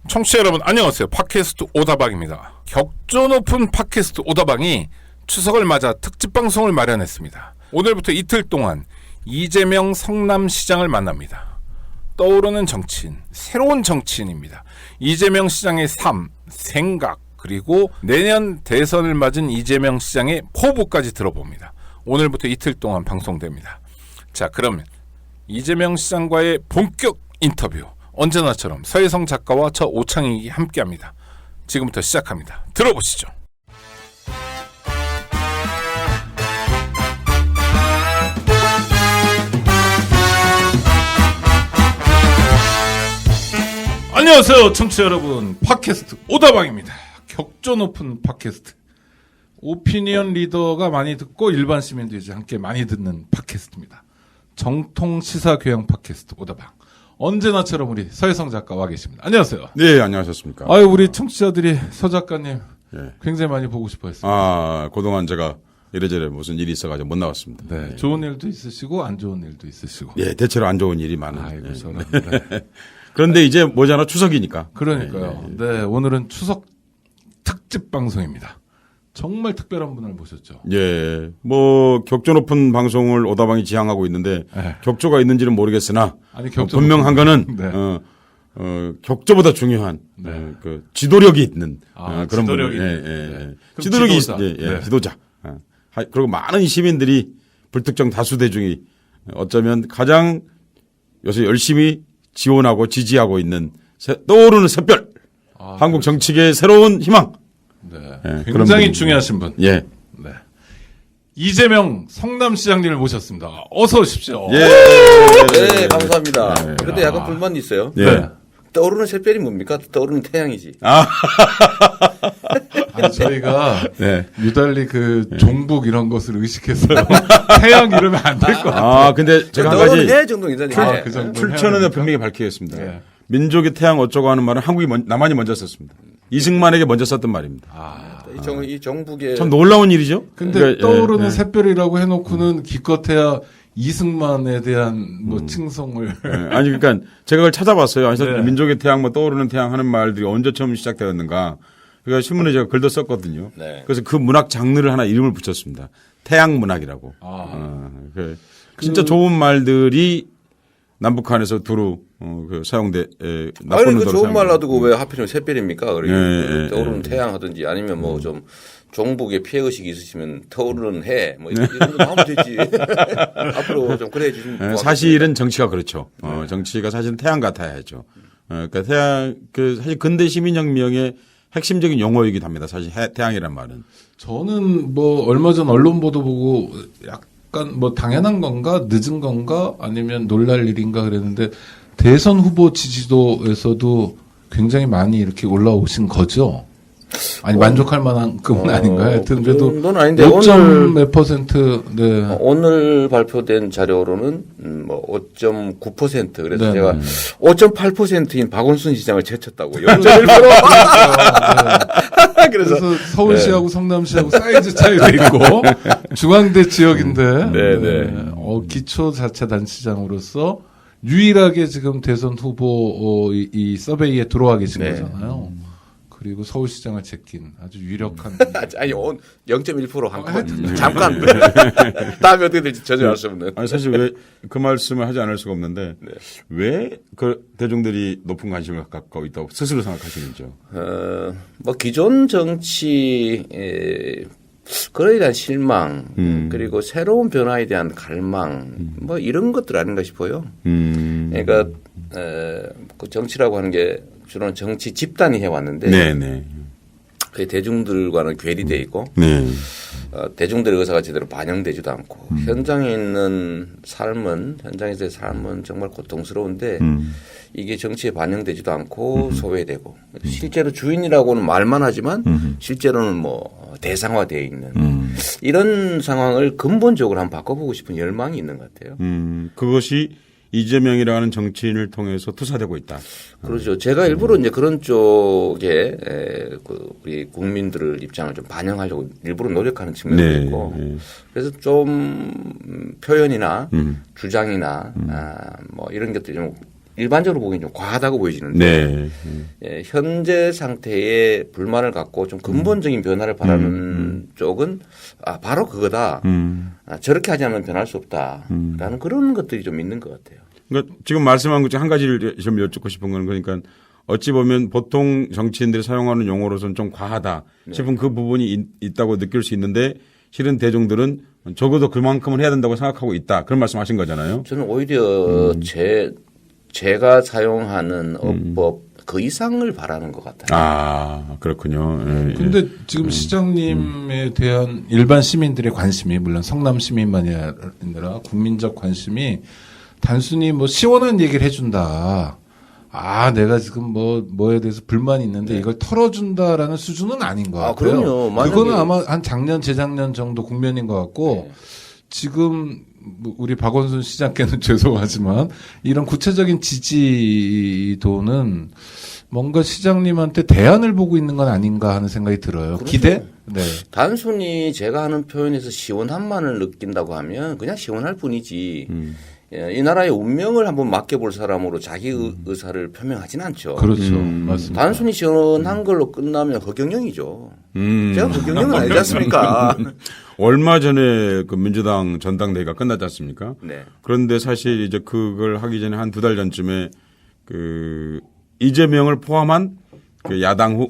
청취자 여러분 안녕하세요. 팟캐스트 오다방입니다. 격조 높은 팟캐스트 오다방이 추석을 맞아 특집 방송을 마련했습니다. 오늘부터 이틀 동안 이재명 성남시장을 만납니다. 떠오르는 정치인, 새로운 정치인입니다. 이재명 시장의 삶, 생각, 그리고 내년 대선을 맞은 이재명 시장의 포부까지 들어봅니다. 오늘부터 이틀 동안 방송됩니다. 자, 그러면 이재명 시장과의 본격 인터뷰, 언제나처럼 서혜성 작가와 저 오창익이 함께합니다. 지금부터 시작합니다. 들어보시죠. 안녕하세요, 청취자 여러분. 팟캐스트 오다방입니다. 격조 높은 팟캐스트. 오피니언 리더가 많이 듣고 일반 시민도 이제 함께 많이 듣는 팟캐스트입니다. 정통 시사 교양 팟캐스트 오다방. 언제나처럼 우리 서혜성 작가와 계십니다. 안녕하세요. 네, 안녕하셨습니까? 아유, 우리 청취자들이 서 작가님 예. 굉장히 많이 보고 싶어 했습니다. 아, 그동안 제가 이래저래 무슨 일이 있어가지고 못 나왔습니다. 네, 예. 좋은 일도 있으시고 안 좋은 일도 있으시고. 예, 대체로 안 좋은 일이 많은. 아이고, 예. 저는. 네. 그런데 이제 뭐잖아, 추석이니까. 그러니까요. 예, 예. 네, 오늘은 추석 특집 방송입니다. 정말 특별한 분을 모셨죠. 예, 뭐 격조 높은 방송을 오다방이 지향하고 있는데 네. 격조가 있는지는 모르겠으나 아니, 격조 분명한 거는 네. 격조보다 중요한 네. 그 지도력이 있는 그런 지도력이 분들. 있는. 예, 예, 네. 예. 그럼 지도력이 지도자. 네. 지도자. 그리고 많은 시민들이 불특정 다수 대중이 어쩌면 가장 요새 열심히 지원하고 지지하고 있는 떠오르는 샛별, 한국 정치계의 새로운 희망. 네. 예, 그런 굉장히 분입니다. 중요하신 분. 예. 네. 이재명 성남시장님을 모셨습니다. 어서 오십시오. 예. 네, 감사합니다. 네. 그런데 약간 불만이 있어요. 예. 네. 떠오르는 샛별이 뭡니까? 떠오르는 태양이지. 아니, 저희가 네. 유달리 그 종북 이런 것을 의식했어요. 태양 이러면 안 될 것 같아요. 아, 근데 제가 한 떠오르는 가지 해 정도 괜찮네. 그 정도. 출처는 분명히 밝히겠습니다. 네. 민족의 태양 어쩌고 하는 말은 남한이 먼저 썼습니다. 이승만에게 먼저 썼던 말입니다. 이 정북의 참 놀라운 일이죠. 근데 그러니까, 떠오르는 예, 샛별이라고 해놓고는 기껏해야 이승만에 대한 뭐 칭송을. 예. 아니 그러니까 제가 그걸 찾아봤어요. 그래서 네. 민족의 태양, 뭐 떠오르는 태양 하는 말들이 언제 처음 시작되었는가. 그러니까 신문에 제가 글도 썼거든요. 네. 그래서 그 문학 장르를 하나 이름을 붙였습니다. 태양 문학이라고. 진짜 좋은 말들이 남북한에서 두루 사용돼 아니 나쁜 그 의도로 좋은 말 사용돼. 놔두고 왜 하필이면 샛별입니까? 그리고 예, 떠오르는 태양 하든지 아니면 뭐 좀 종북에 피해 의식이 있으시면 떠오르는 해 뭐 이런 거 하면 되지. 앞으로 좀 그래 주시면 고맙겠습니다. 사실은 정치가 그렇죠. 정치가 사실은 태양 같아야죠. 그러니까 태양 사실 근대 시민혁명의 핵심적인 용어이기도 합니다. 사실 태양이란 말은. 저는 뭐 얼마 전 언론 보도 보고 약간 뭐 당연한 건가 늦은 건가 아니면 놀랄 일인가 그랬는데 대선 후보 지지도에서도 굉장히 많이 이렇게 올라오신 거죠. 아니 만족할 만한 그건 아닌가요? 하여튼 그래도 그 정도는 아닌데 5몇 %. 네. 오늘 발표된 자료로는 뭐 5.9% 그래서 네, 제가 네. 5.8%인 박원순 시장을 제쳤다고. 0.1%. 그래서 서울시하고 성남시하고 사이즈 차이도 있고 중앙대 지역인데 네. 기초자치단체장으로서 유일하게 지금 대선 후보 이 서베이에 들어와 계신 네. 거잖아요. 그리고 서울시장을 제낀 아주 유력한 아니 0.1% 한꺼번에 잠깐 다음에 어떻게 될지 전혀 알 수 없는. 아니 사실 왜 그 말씀을 하지 않을 수가 없는데 왜 그 대중들이 높은 관심을 갖고 있다고 스스로 생각하시는지요? 뭐 기존 정치 그에 대한 실망 그리고 새로운 변화에 대한 갈망 뭐 이런 것들 아닌가 싶어요. 그러니까 그 정치라고 하는 게 주로는 정치 집단이 해왔는데 네네. 그 대중들과는 괴리돼 있고 네. 대중들의 의사가 제대로 반영되지도 않고 현장에 있는 삶은 현장에서의 삶은 정말 고통스러운데 이게 정치에 반영되지도 않고 소외되고 실제로 주인이라고는 말만 하지만 실제로는 뭐 대상화되어 있는 이런 상황을 근본적으로 한번 바꿔보고 싶은 열망이 있는 것 같아요. 그것이 이재명이라는 정치인을 통해서 투사되고 있다. 그렇죠. 제가 일부러 이제 그런 쪽에 그 우리 국민들의 입장을 좀 반영하려고 일부러 노력하는 측면도 네, 있고, 네. 그래서 좀 표현이나 주장이나 뭐 이런 것들이 좀 일반적으로 보기엔 좀 과하다고 보여지는데 네. 예, 현재 상태에 불만을 갖고 좀 근본적인 변화를 바라는 쪽은 바로 그거다. 저렇게 하지 않으면 변할 수 없다라는 그런 것들이 좀 있는 것 같아요. 그러니까 지금 말씀한 것 중 한 가지를 좀 여쭙고 싶은 건 그러니까 어찌 보면 보통 정치인들이 사용하는 용어로서는 좀 과하다 싶은 그 부분이 있다고 느낄 수 있는데 실은 대중들은 적어도 그만큼은 해야 된다고 생각하고 있다. 그런 말씀하신 거잖아요. 저는 오히려 제가 사용하는 어법 그 이상을 바라는 것 같아요. 아, 그렇군요. 예, 예. 근데 지금 시장님에 대한 일반 시민들의 관심이 물론 성남 시민만이 아니라 국민적 관심이 단순히 뭐 시원한 얘기를 해준다. 내가 지금 뭐에 대해서 불만이 있는데 이걸 털어준다라는 수준은 아닌 것 같아요. 그럼요. 그거는 아마 한 작년, 재작년 정도 국면인 것 같고 지금 우리 박원순 시장께는 죄송하지만 이런 구체적인 지지도는 뭔가 시장님한테 대안을 보고 있는 건 아닌가 하는 생각이 들어요. 그럼요. 기대? 네. 단순히 제가 하는 표현에서 시원함만을 느낀다고 하면 그냥 시원할 뿐이지 이 나라의 운명을 한번 맡겨볼 사람으로 자기 의사를 표명하진 않죠. 그렇죠. 맞습니다. 단순히 시원한 걸로 끝나면 허경영이죠. 제가 허경영은 아니지 않습니까? 얼마 전에 그 민주당 전당대회가 끝났지 않습니까? 네. 그런데 사실 이제 그걸 하기 전에 한 2달 전쯤에 그 이재명을 포함한 그 야당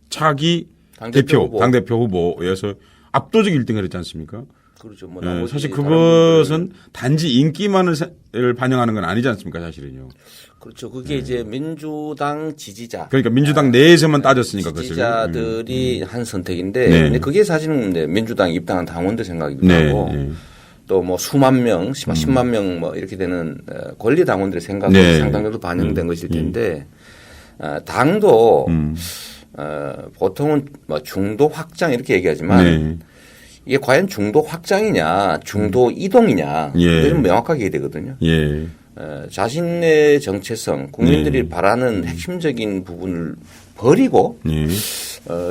차기 당대표 후보에서 압도적 1등을 했지 않습니까? 그렇죠. 네, 사실 그것은 단지 인기만을 반영하는 건 아니지 않습니까, 사실은요. 그렇죠. 그게 이제 민주당 지지자. 그러니까 민주당 내에서만 따졌으니까 지지자들이 한 선택인데, 네. 근데 그게 사실은 이제 민주당에 입당한 당원들 생각이기도 네. 하고, 네. 또 뭐 수만 명, 10만 명 뭐 이렇게 되는 권리 당원들의 생각도 네. 상당 정도 반영된 것일 텐데, 당도 보통은 뭐 중도 확장 이렇게 얘기하지만. 네. 이게 과연 중도 확장이냐, 중도 이동이냐, 예. 그건 명확하게 해야 되거든요. 예. 자신의 정체성, 국민들이 바라는 핵심적인 부분을 버리고 예.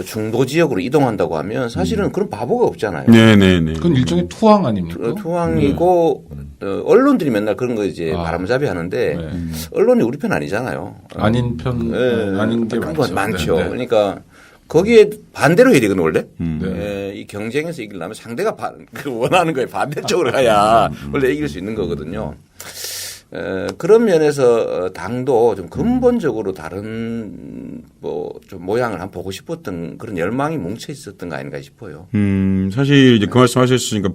중도 지역으로 이동한다고 하면 사실은 그런 바보가 없잖아요. 네네네. 그건 일종의 투항 아닙니까? 투항이고 언론들이 맨날 그런 거 이제 바람잡이 하는데 네. 언론이 우리 편 아니잖아요. 아닌 편, 아닌 게 많죠. 많죠. 네, 네. 그러니까 거기에 반대로 해야 되거든 원래. 네. 이 경쟁에서 이기려면 상대가 원하는 거에 반대쪽으로 가야 원래 이길 수 있는 거거든요. 그런 면에서 당도 좀 근본적으로 다른 좀 모양을 한번 보고 싶었던 그런 열망이 뭉쳐 있었던 거 아닌가 싶어요. 사실 이제 그 말씀 하셨으니까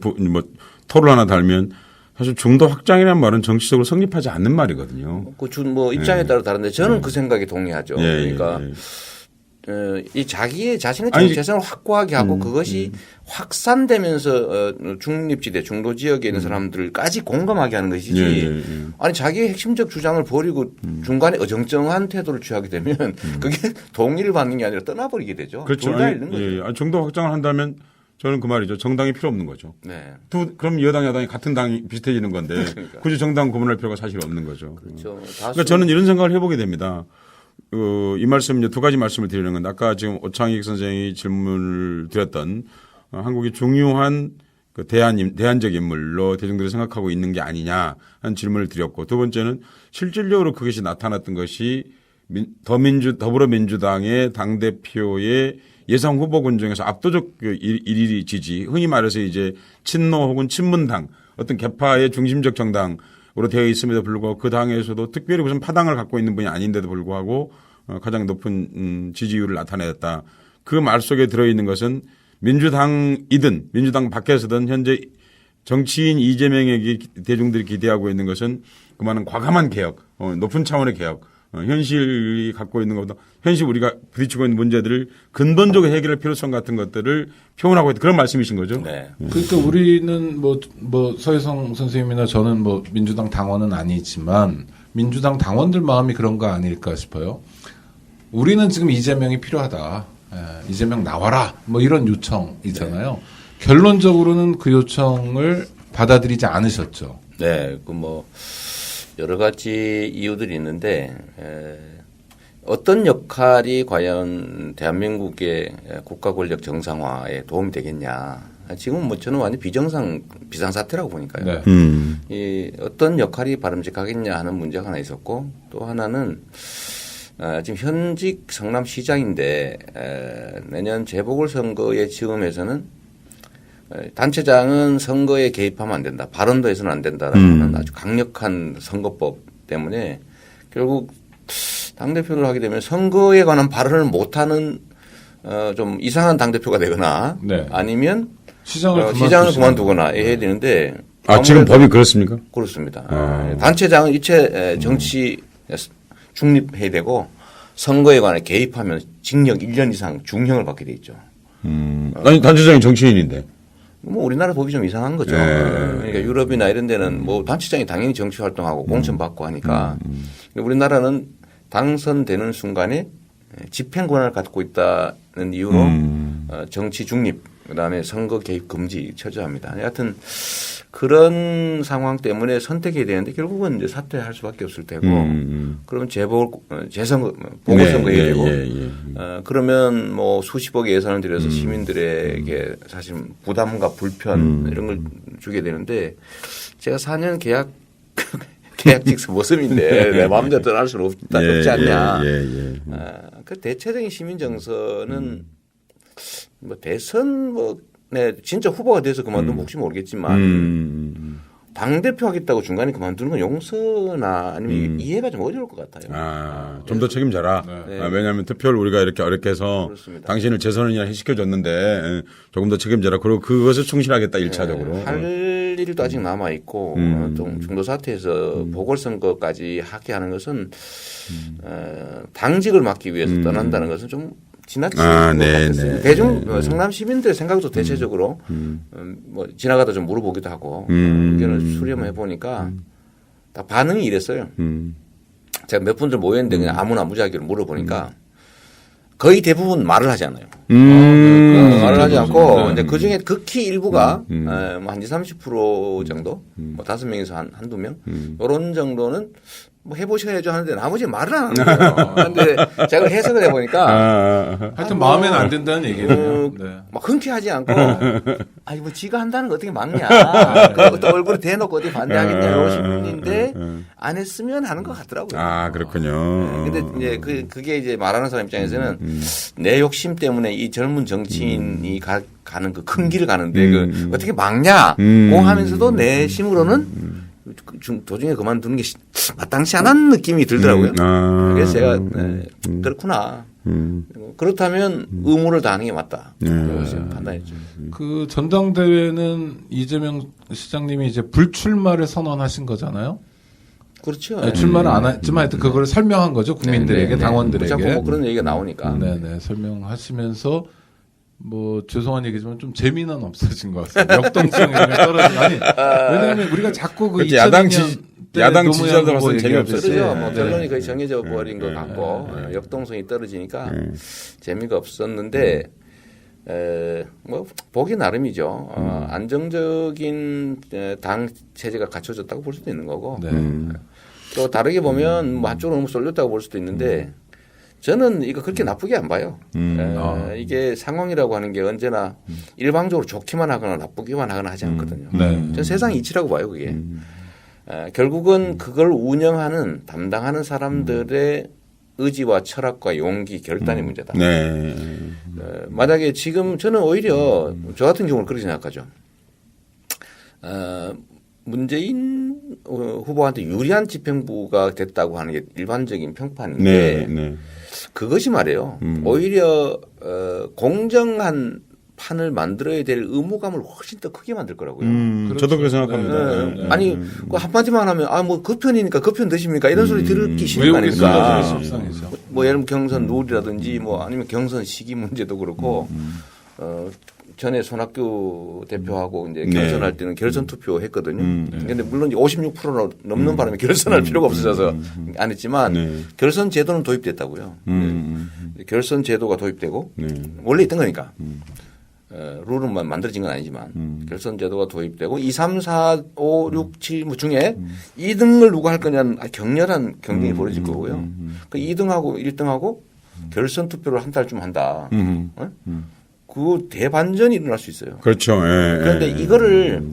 토를 하나 달면 사실 중도 확장이라는 말은 정치적으로 성립하지 않는 말이거든요. 입장에 따라 다른데 저는 그 생각에 동의하죠. 그러니까 이 자신의 정체성을 확고하게 하고 그것이 확산되면서 중립지대 중도 지역에 있는 사람들까지 공감하게 하는 것이지 아니 자기의 핵심적 주장을 버리고 중간에 어정쩡한 태도를 취하게 되면 그게 동의를 받는 게 아니라 떠나버리게 되죠. 그렇죠. 둘 다 있는 거죠. 중도 확장을 한다면 저는 그 말이죠. 정당이 필요 없는 거죠. 네. 그럼 여당 야당이 같은 당이 비슷해지는 건데 그러니까. 굳이 정당 구분할 필요가 사실 없는 거죠. 그렇죠. 그러니까 저는 이런 생각을 해보게 됩니다. 이 말씀 이제 2가지 말씀을 드리는 건데 아까 지금 오창익 선생이 질문을 드렸던 한국이 중요한 그 대안적 인물로 대중들이 생각하고 있는 게 아니냐 하는 질문을 드렸고 두 번째는 실질적으로 그것이 나타났던 것이 더불어민주당의 당대표의 예상 후보군 중에서 압도적 그 일위 지지, 흔히 말해서 이제 친노 혹은 친문당 어떤 개파의 중심적 정당으로 되어 있음에도 불구하고 그 당에서도 특별히 무슨 파당을 갖고 있는 분이 아닌데도 불구하고 가장 높은 지지율을 나타냈다. 그 말 속에 들어있는 것은 민주당이든 민주당 밖에서든 현재 정치인 이재명에게 대중들이 기대하고 있는 것은 그만한 과감한 개혁, 높은 차원의 개혁, 현실이 갖고 있는 것보다 현실 우리가 부딪히고 있는 문제들을 근본적으로 해결할 필요성 같은 것들을 표현하고 있다. 그런 말씀이신 거죠? 네. 그러니까 우리는 서혜성 선생님이나 저는 민주당 당원은 아니지만 민주당 당원들 마음이 그런 거 아닐까 싶어요. 우리는 지금 이재명이 필요하다. 이재명 나와라. 이런 요청이잖아요. 네. 결론적으로는 그 요청을 받아들이지 않으셨죠. 네. 여러 가지 이유들이 있는데 어떤 역할이 과연 대한민국의 국가 권력 정상화에 도움이 되겠냐. 지금은 뭐 저는 완전 비상사태라고 보니까요. 네. 이 어떤 역할이 바람직하겠냐 하는 문제가 하나 있었고 또 하나는 지금 현직 성남시장인데 내년 재보궐선거의 즈음에서는 단체장은 선거에 개입하면 안 된다. 발언도 해서는 안 된다라는 아주 강력한 선거법 때문에 결국 당대표를 하게 되면 선거에 관한 발언을 못하는 좀 이상한 당대표가 되거나 네. 아니면 시장을 그만두거나 해야 되는데 지금 법이 그렇습니까? 그렇습니다. 단체장은 일체 정치 중립해야 되고 선거에 관해 개입하면 징역 1년 이상 중형을 받게 돼 있죠. 아니 단체장이 정치인인데. 뭐 우리나라 법이 좀 이상한 거죠. 그러니까 유럽이나 이런 데는 뭐 단체장이 당연히 정치 활동하고 공천 받고 하니까 우리나라는 당선되는 순간에 집행 권한을 갖고 있다는 이유로 정치 중립 그다음에 선거 개입 금지 처리합니다. 여하튼 그런 상황 때문에 선택해야 되는데 결국은 이제 사퇴할 수밖에 없을 테고 그러면 재선거 보궐선거 해야 되고 그러면 뭐 수십억의 예산을 들여서 시민들에게 사실 부담과 불편 이런 걸 주게 되는데 제가 4년 계약직 모습인데 내 마음대로 떠날 수는 없지 않냐. 그 대체적인 시민 정서는 뭐 대선 네, 진짜 후보가 돼서 그만두면 혹시 모르겠지만 당대표 하겠다고 중간에 그만두는 건 용서나 아니면 이해가 좀 어려울 것 같아요. 좀 더 책임져라. 네. 왜냐하면 투표를 우리가 이렇게 어렵게 해서 그렇습니다. 당신을 재선이나 시켜줬는데 조금 더 책임져라. 그리고 그것을 충실하겠다 1차적으로. 할 일도 아직 남아 있고 좀 중도 사태에서 보궐선거까지 하게 하는 것은 당직을 맡기 위해서 떠난다는 것은 좀 지나친 것 같았어요. 대중 성남 시민들의 생각도 대체적으로 뭐 지나가다 좀 물어보기도 하고 의견을 수렴해 보니까 다 반응이 이랬어요. 제가 몇 분들 모였는데 그냥 아무나 무작위로 물어보니까 거의 대부분 말을 하지 않아요. 말을 하지 않고 이제 그 중에 극히 일부가 한 20, 30% 정도, 뭐 5명에서 한두 명 이런 정도는 뭐 해보셔야죠 하는데 나머지 말을 안 하는 거예요. 그런데 제가 해석을 해보니까 하여튼 마음에는 안 된다는 얘기네요. 네. 막 흔쾌하지 않고 아니 뭐 지가 한다는 거 어떻게 막냐. 또 얼굴에 대놓고 어디 반대하겠냐 이러신 분인데 안 했으면 하는 것 같더라고요. 그렇군요. 근데 이제 그게 이제 말하는 사람 입장에서는 내 욕심 때문에 이 젊은 정치인이 가는 그 큰 길을 가는데 그 어떻게 막냐 고 하면서도 내심으로는 도중에 그만두는 게 마땅치 않은 느낌이 들더라고요. 그래서 제가 그렇구나. 그렇다면 의무를 다하는 게 맞다. 그래서 판단했죠. 그 전당대회는 이재명 시장님이 이제 불출마를 선언하신 거잖아요. 그렇죠. 네, 출마는 안 했지만 하여튼 그걸 설명한 거죠. 국민들에게, 당원들에게. 자꾸 뭐 그런 얘기가 나오니까. 네네. 설명하시면서 뭐 죄송한 얘기지만 좀 재미는 없어진 것 같습니다. 역동성이 떨어진. 아니 왜냐하면 우리가 자꾸 그 야당 지지자들 봐서는 재미없어요. 그렇죠. 뭐 결론이 거의 정해져 버린 것 같고 역동성이 떨어지니까 재미가 없었는데 뭐 보기 나름이죠. 안정적인 당 체제가 갖춰졌다고 볼 수도 있는 거고 또 다르게 보면 뭐 한쪽으로 너무 쏠렸다고 볼 수도 있는데 저는 이거 그렇게 나쁘게 안 봐요. 이게 상황이라고 하는 게 언제나 일방적으로 좋기만 하거나 나쁘기만 하거나 하지 않거든요. 저는 세상 이치라고 봐요, 그게. 결국은 그걸 운영하는, 담당하는 사람들의 의지와 철학과 용기, 결단의 문제다. 만약에 지금 저는 오히려 저 같은 경우는 그렇게 생각하죠. 문재인 후보한테 유리한 집행부가 됐다고 하는 게 일반적인 평판인데 그것이 말이에요. 오히려 공정한 판을 만들어야 될 의무감을 훨씬 더 크게 만들 거라고요. 그렇죠. 저도 그렇게 생각합니다. 아니 그 한마디만 하면 뭐 그 편이니까 그 편 드십니까 이런 소리 들기 싫은 거 아닙니까? 뭐 예를 들면 경선 룰이라든지 뭐 아니면 경선 시기 문제도 그렇고 전에 손학규 대표하고 이제 결선할 때는 결선 투표 했거든요. 그런데 물론 56%나 넘는 바람에 결선할 필요가 없어져서 안 했지만 결선 제도는 도입됐다고요. 결선 제도가 도입되고 원래 있던 거니까. 룰은 만들어진 건 아니지만 결선 제도가 도입되고 2, 3, 4, 5, 6, 7 중에 2등을 누가 할 거냐는 격렬한 경쟁이 벌어질 거고요. 그 2등하고 1등하고 결선 투표를 한 달쯤 한다. 그 대반전이 일어날 수 있어요. 그렇죠. 예, 그런데 예. 이거를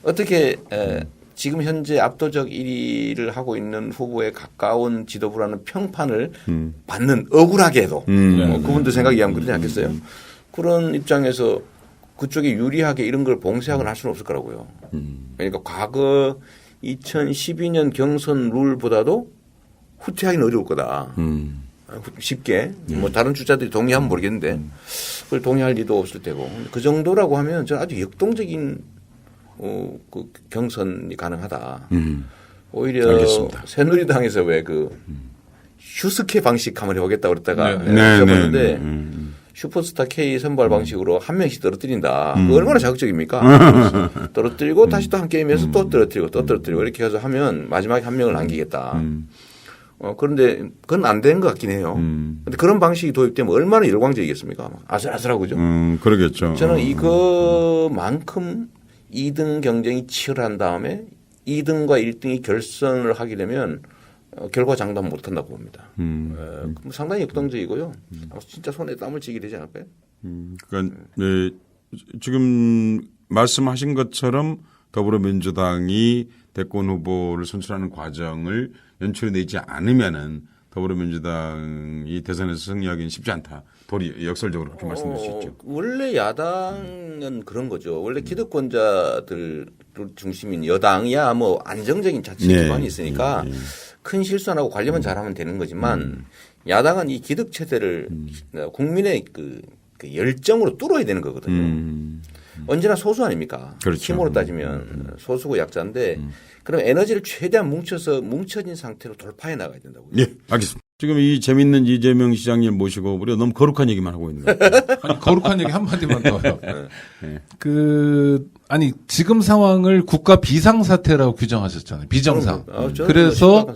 어떻게 지금 현재 압도적 1위를 하고 있는 후보에 가까운 지도부라는 평판을 받는 억울하게도 그분도 생각 이해하면 그러지 않겠어요? 그런 입장에서 그쪽에 유리하게 이런 걸 봉쇄하거나 할 수는 없을 거라고요. 그러니까 과거 2012년 경선 룰보다도 후퇴하기는 어려울 거다. 쉽게 뭐 다른 주자들이 동의하면 모르겠는데 그걸 동의할 리도 없을 테고 그 정도라고 하면 저는 아주 역동적인 그 경선이 가능하다. 오히려 알겠습니다. 새누리당에서 왜 그 슈스케 방식 한번 해보겠다 그랬다가 네, 해봤는데 슈퍼스타 K 선발 방식으로 한 명씩 떨어뜨린다. 그거 얼마나 자극적입니까? 떨어뜨리고 다시 또 한 게임에서 또 떨어뜨리고 또 떨어뜨리고 이렇게 해서 하면 마지막에 한 명을 남기겠다. 그런데 그건 안 되는 것 같긴 해요. 그런데 그런 방식이 도입되면 얼마나 열광적이겠습니까? 아슬아슬하고 그죠. 그러겠죠. 저는 이거만큼 2등 경쟁이 치열한 다음에 2등과 1등이 결선을 하게 되면 결과 장담 못한다고 봅니다. 상당히 역동적이고요. 진짜 손에 땀을 쥐게 되지 않을까요? 그러니까 지금 말씀하신 것처럼 더불어민주당이 대권 후보를 선출하는 과정을 연출해내지 않으면은 더불어민주당이 대선에서 승리하기는 쉽지 않다. 도리 역설적으로 그렇게 말씀드릴 수 있죠. 원래 야당은 그런 거죠. 원래 기득권자들 중심인 여당이야 뭐 안정적인 자치 기반이 있으니까 큰 실수 안 하고 관리만 잘하면 되는 거지만 야당은 이 기득 체제를 국민의 그 열정으로 뚫어야 되는 거거든요. 언제나 소수 아닙니까? 그렇죠. 힘으로 따지면 소수고 약자인데 그럼 에너지를 최대한 뭉쳐진 상태로 돌파해 나가야 된다고요. 예, 알겠습니다. 지금 이 재밌는 이재명 시장님 모시고 우리가 너무 거룩한 얘기만 하고 있는 거예요. 아니, 거룩한 얘기 한마디만 더요. 아니, 지금 상황을 국가 비상사태라고 규정하셨잖아요. 비정상. 그래서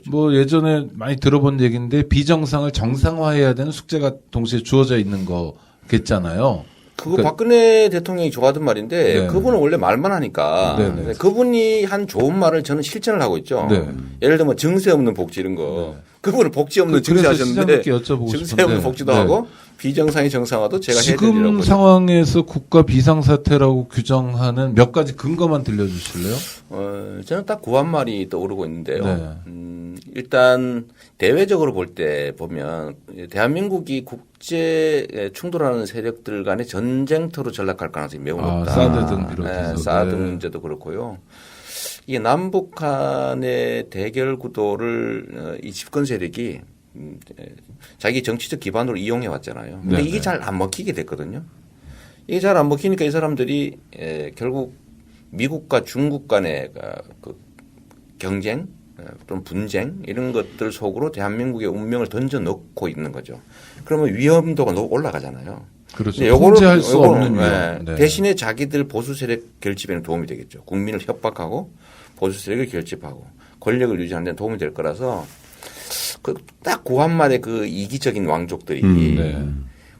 뭐 예전에 많이 들어본 얘기인데 비정상을 정상화해야 되는 숙제가 동시에 주어져 있는 거겠잖아요. 그거 박근혜 대통령이 좋아하던 말인데 네. 그분은 원래 말만 하니까 네. 그분이 한 좋은 말을 저는 실천을 하고 있죠. 네. 예를 들면 증세 없는 복지 이런 거. 그분은 복지 없는 증세 그래서 하셨는데 시장님께 여쭤보고 증세 싶은데. 없는 복지도 네. 하고 비정상의 정상화도 제가 해야 지금 되리라고. 상황에서 국가 비상사태라고 규정하는 몇 가지 근거만 들려주실래요? 저는 딱 그 한 말이 떠오르고 있는데요. 네. 일단 대외적으로 볼 때 보면 대한민국이 국제 충돌하는 세력들 간의 전쟁터로 전락할 가능성이 매우 높다. 사드 등 비롯해서. 사드 네. 문제도 그렇고요. 이게 남북 간의 대결 구도를 이 집권 세력이 자기 정치적 기반으로 이용해 왔잖아요. 근데 네네. 이게 잘 안 먹히게 됐거든요. 이게 잘 안 먹히니까 이 사람들이 결국 미국과 중국 간의 그 경쟁 또는 분쟁 이런 것들 속으로 대한민국의 운명을 던져 넣고 있는 거죠. 그러면 위험도가 올라가잖아요. 그렇죠. 근데 요거는- 통제할 수 요거는, 없는 위험. 네. 대신에 자기들 보수 세력 결집에는 도움이 되겠죠. 국민을 협박하고 보수 세력을 결집하고 권력을 유지하는 데 도움이 될 거라서 딱 그 한마디의 그 이기적인 왕족들이 네.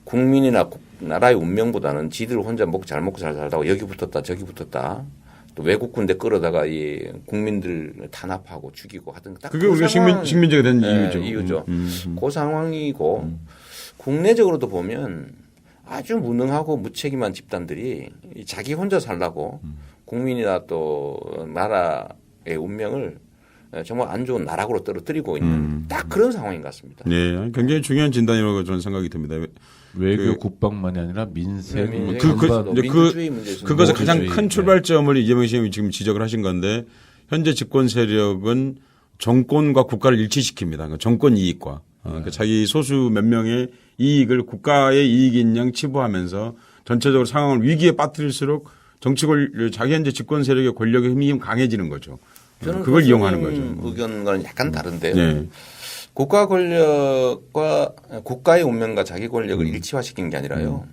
국민이나 나라의 운명보다는 지들 혼자 잘 먹고 잘 살다가 여기 붙었다 저기 붙었다 또 외국 군대 끌어다가 이 국민들 탄압하고 죽이고 하던 딱 그게 그 우리가 상황, 식민지가 된 네, 이유죠. 이유죠. 그 상황이고 국내적으로도 보면 아주 무능하고 무책임한 집단들이 자기 혼자 살라고 국민이나 또 나라의 운명을 정말 안 좋은 나락으로 떨어뜨리고 있는 딱 그런 상황인 것 같습니다. 네, 굉장히 중요한 진단이라고 저는 생각이 듭니다. 외교 국방만이 아니라 민생, 민생, 전반. 이제 민주주의 문제에서 그것의 가장 민주주의. 큰 출발점을 이재명 시장이 지금 지적을 하신 건데 현재 집권 세력은 정권과 국가를 일치시킵니다. 그러니까 정권 이익과 그러니까 자기 소수 몇 명의 이익을 국가의 이익인 양 치부하면서 전체적으로 상황을 위기에 빠뜨릴수록 자기 현재 집권 세력의 권력의 힘이 강해지는 거죠. 저는 그걸 이용하는 거죠. 의견과는 약간 다른데요. 네. 국가 권력과 국가의 운명과 자기 권력을 일치화시키는 게 아니라요.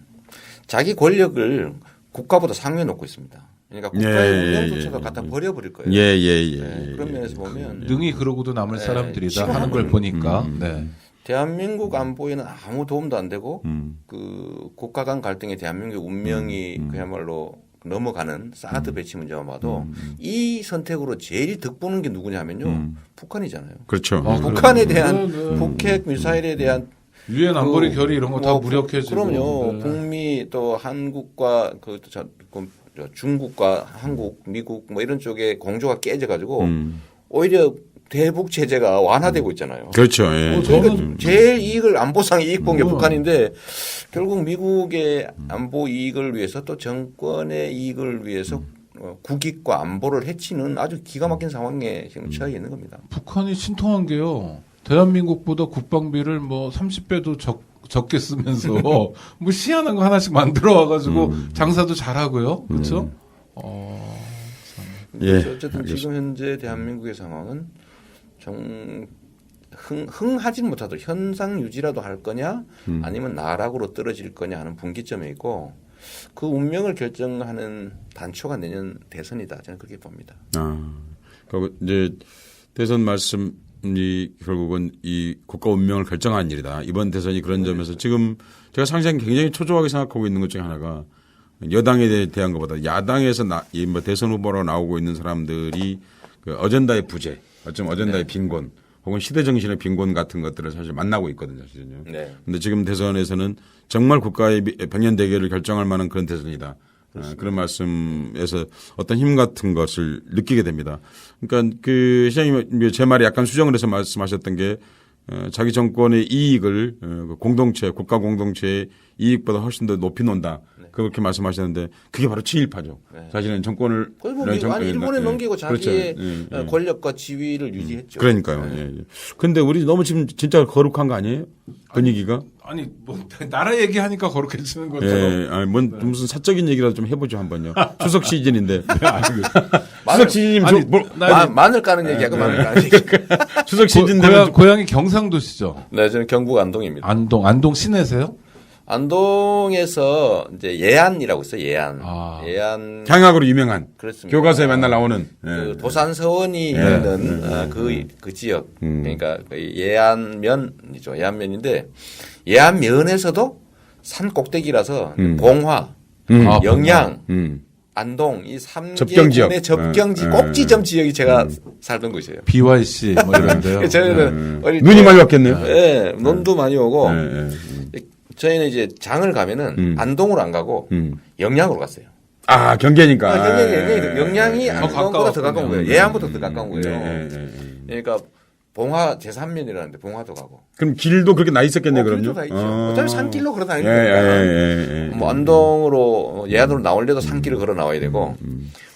자기 권력을 국가보다 상위에 놓고 있습니다. 그러니까 국가의 운명조차도 갖다 버려버릴 거예요. 네, 그런 면에서 보면 능히 그러고도 남을 사람들이다 지금 하는 걸 보니까. 네. 대한민국 안보에는 아무 도움도 안 되고 그 국가 간 갈등에 대한민국의 운명이 그야말로 넘어가는 사드 배치 문제만 봐도 이 선택으로 제일 득보는 게 누구냐면요. 북한이잖아요. 그렇죠. 아, 북한에 그래요? 대한 네. 북핵 미사일에 대한 유엔 안보리 결의 이런 거 다 무력해지고. 그럼요. 네. 북미 또 한국과 중국과 한국, 미국 뭐 이런 쪽에 공조가 깨져가지고 오히려 대북 제재가 완화되고 있잖아요. 그렇죠. 예. 그러니까 제일 이익을 안보상 이익 본 게 북한인데 결국 미국의 안보 이익을 위해서 또 정권의 이익을 위해서 국익과 안보를 해치는 아주 기가 막힌 상황에 지금 처해 있는 겁니다. 북한이 신통한 게요. 대한민국보다 국방비를 뭐 30배도 적게 쓰면서 뭐 희한한 거 하나씩 만들어 와가지고 장사도 잘하고요. 그렇죠? 예. 어쨌든 지금 현재 대한민국의 상황은 흥하진 못하도 현상 유지라도 할 거냐 아니면 나락으로 떨어질 거냐 하는 분기점에 있고 그 운명을 결정하는 단초가 내년 대선이다. 저는 그렇게 봅니다. 그리고 이제 대선 말씀이 결국은 이 국가 운명을 결정하는 일이다. 이번 대선이 그런 점에서 지금 제가 상당히 굉장히 초조하게 생각하고 있는 것 중에 하나가 여당에 대한 것보다 야당에서 뭐 대선 후보로 나오고 있는 사람들이 그 어젠다의 부재, 어쩜 어젠다의 빈곤, 혹은 시대 정신의 빈곤 같은 것들을 사실 만나고 있거든요, 사실은요. 네. 근데 지금 대선에서는 정말 국가의 백년 대계를 결정할 만한 그런 대선이다. 그런 말씀에서 어떤 힘 같은 것을 느끼게 됩니다. 그러니까 그 시장님 제 말이 약간 수정을 해서 말씀하셨던 게 자기 정권의 이익을 공동체, 국가 공동체의 이익보다 훨씬 더 높이 놓는다. 그렇게 말씀하셨는데 그게 바로 친일파죠. 사실은 정권을 일본에 넘기고 자기의 그렇죠. 권력과 지위를 유지했죠. 그러니까요. 예. 그런데 우리 너무 지금 진짜 거룩한 거 아니에요? 분위기가? 아니 뭐 나라 얘기하니까 거룩해지는 거죠. 예. 아니, 무슨 사적인 얘기라도 좀 해보죠 한번요. 추석 시즌인데. 추석 시즌이면 마늘 까는 얘기하고 마늘 까는 얘기. 추석 시즌 되면 고향이 경상도시죠. 네, 저는 경북 안동입니다. 안동 시내세요? 안동에서 이제 예안이라고 있어요. 예안. 예안 향악으로 유명한. 그렇습니다. 교과서에 맨날 나오는. 그 도산서원이 있는 그 지역. 그러니까 예안면이죠. 예안면인데 예안면에서도 산 꼭대기라서 봉화, 영양, 안동 이 3개 군의 접경지 꼭지점 지역이 제가 살던 곳이에요. BYC 뭐 이런데요. 저희는 눈이 많이 왔겠네요. 네, 눈도 많이 오고 저희는 이제 장을 가면은 안동으로 안 가고 영양으로 갔어요. 아 경계니까. 영양이 안동보다 더 가까운 거예요. 예안보다 더 가까운 거예요. 그러니까 봉화 제3면이라는데 봉화도 가고. 그럼 길도 그렇게 나 있었겠네요, 그럼요. 다 있죠. 어차피 산길로 걸어 다니니까. 뭐 안동으로 예안으로 나오려도 산길을 걸어 나와야 되고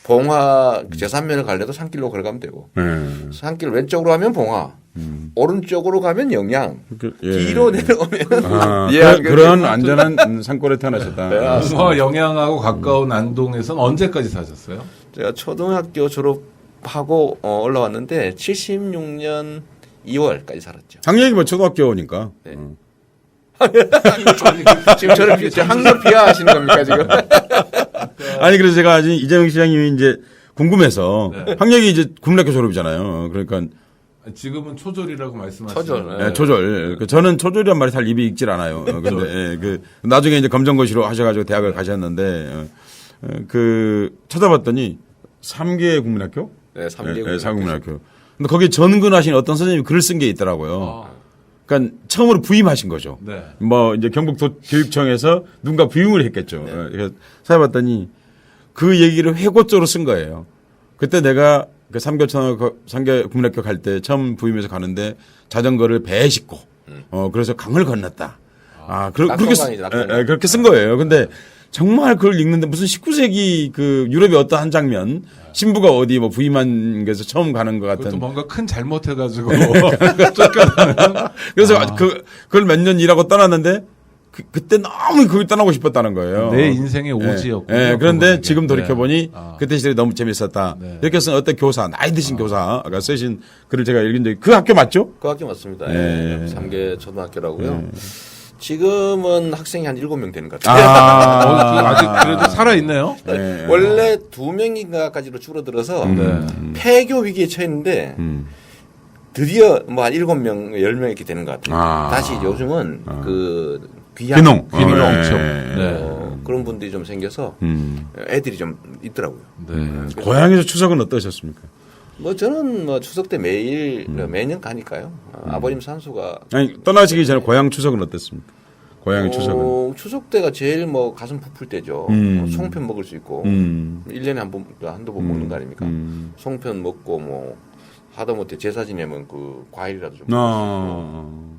봉화 제3면을 가려도 산길로 걸어가면 되고 산길 왼쪽으로 가면 봉화 오른쪽으로 가면 영양 뒤로 내려오면 그런 안전한 산골에 태어나셨다. 봉화 영양하고 가까운 안동에서는 언제까지 사셨어요? 제가 초등학교 졸업하고 올라왔는데 76년 2월까지 살았죠. 학년이 뭐 초등학교니까. 네. 지금 저를 학력 비하하시는 겁니까 지금? 아니 그래서 제가 아직 이재명 시장님이 이제 궁금해서 학력이 이제 국민학교 졸업이잖아요. 그러니까 지금은 초졸이라고 말씀하시죠. 초졸. 네, 초졸. 저는 초졸이란 말이 잘 입에 익질 않아요. 근데 그 나중에 이제 검정고시로 하셔가지고 대학을 가셨는데 그 찾아봤더니 3개 국민학교? 네, 3개 네, 3개 국민학교. 근데 거기에 전근하신 어떤 선생님이 글을 쓴 게 있더라고요. 그러니까 처음으로 부임하신 거죠. 네. 뭐 이제 경북교육청에서 누군가 부임을 했겠죠. 네. 그래서 찾아봤더니 그 얘기를 회고조로 쓴 거예요. 그때 내가 그 3개 국민학교 갈 때 처음 부임해서 가는데 자전거를 배에 싣고 그래서 강을 건넜다. 그렇게 쓴 거예요. 근데 정말 그걸 읽는데 무슨 19세기 그 유럽의 어떤 한 장면 신부가 어디 뭐 부임한 곳에서 처음 가는 것 같은. 그것도 뭔가 큰 잘못해가지고 쫓겨나는. 그래서 그걸 몇 년 일하고 떠났는데 그때 너무 거기 떠나고 싶었다는 거예요. 내 인생의 오지였고. 네, 그런데 지금 돌이켜보니 그때 시절이 너무 재밌었다. 이렇게 쓴 어떤 교사, 나이 드신 교사가 쓰신 글을 제가 읽은 적이 그 학교 맞죠? 그 학교 맞습니다. 네. 3개 초등학교라고요. 지금은 학생이 한 7명 되는 것 같아요. 아직 그래도 살아있네요. 네. 원래 2명인가까지로 줄어들어서 폐교 위기에 처했는데 드디어 뭐 한 7명, 10명 이렇게 되는 것 같아요. 다시 요즘은 그 귀농. 그런 분들이 좀 생겨서 애들이 좀 있더라고요. 고향에서 추석은 어떠셨습니까? 뭐 저는 뭐 추석 때 매일 매년 가니까요. 아버님 산소가 아니 떠나시기 전에 고향 추석은 어땠습니까? 고향의 추석은. 추석 때가 제일 뭐 가슴 부풀 때죠. 송편 먹을 수 있고 1년에 한두 번 먹는 거 아닙니까? 송편 먹고 뭐 하다못해 제사 지내면 그 과일이라도 좀 먹고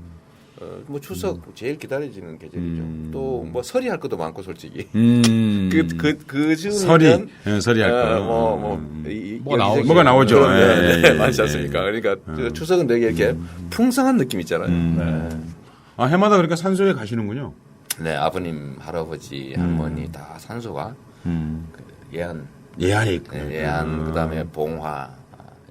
뭐 추석 제일 기다려지는 계절이죠. 또 뭐 설이 할 것도 많고 솔직히 그 설이 예, 설이 할 거. 뭐가 나오죠. 많지 않습니까? 그러니까 추석은 되게 이렇게 풍성한 느낌 있잖아요. 네. 아 해마다 그러니까 산소에 가시는군요. 네, 아버님, 할아버지, 할머니 다 산소가 그 예안, 예안에 있고. 네, 예안 그다음에 봉화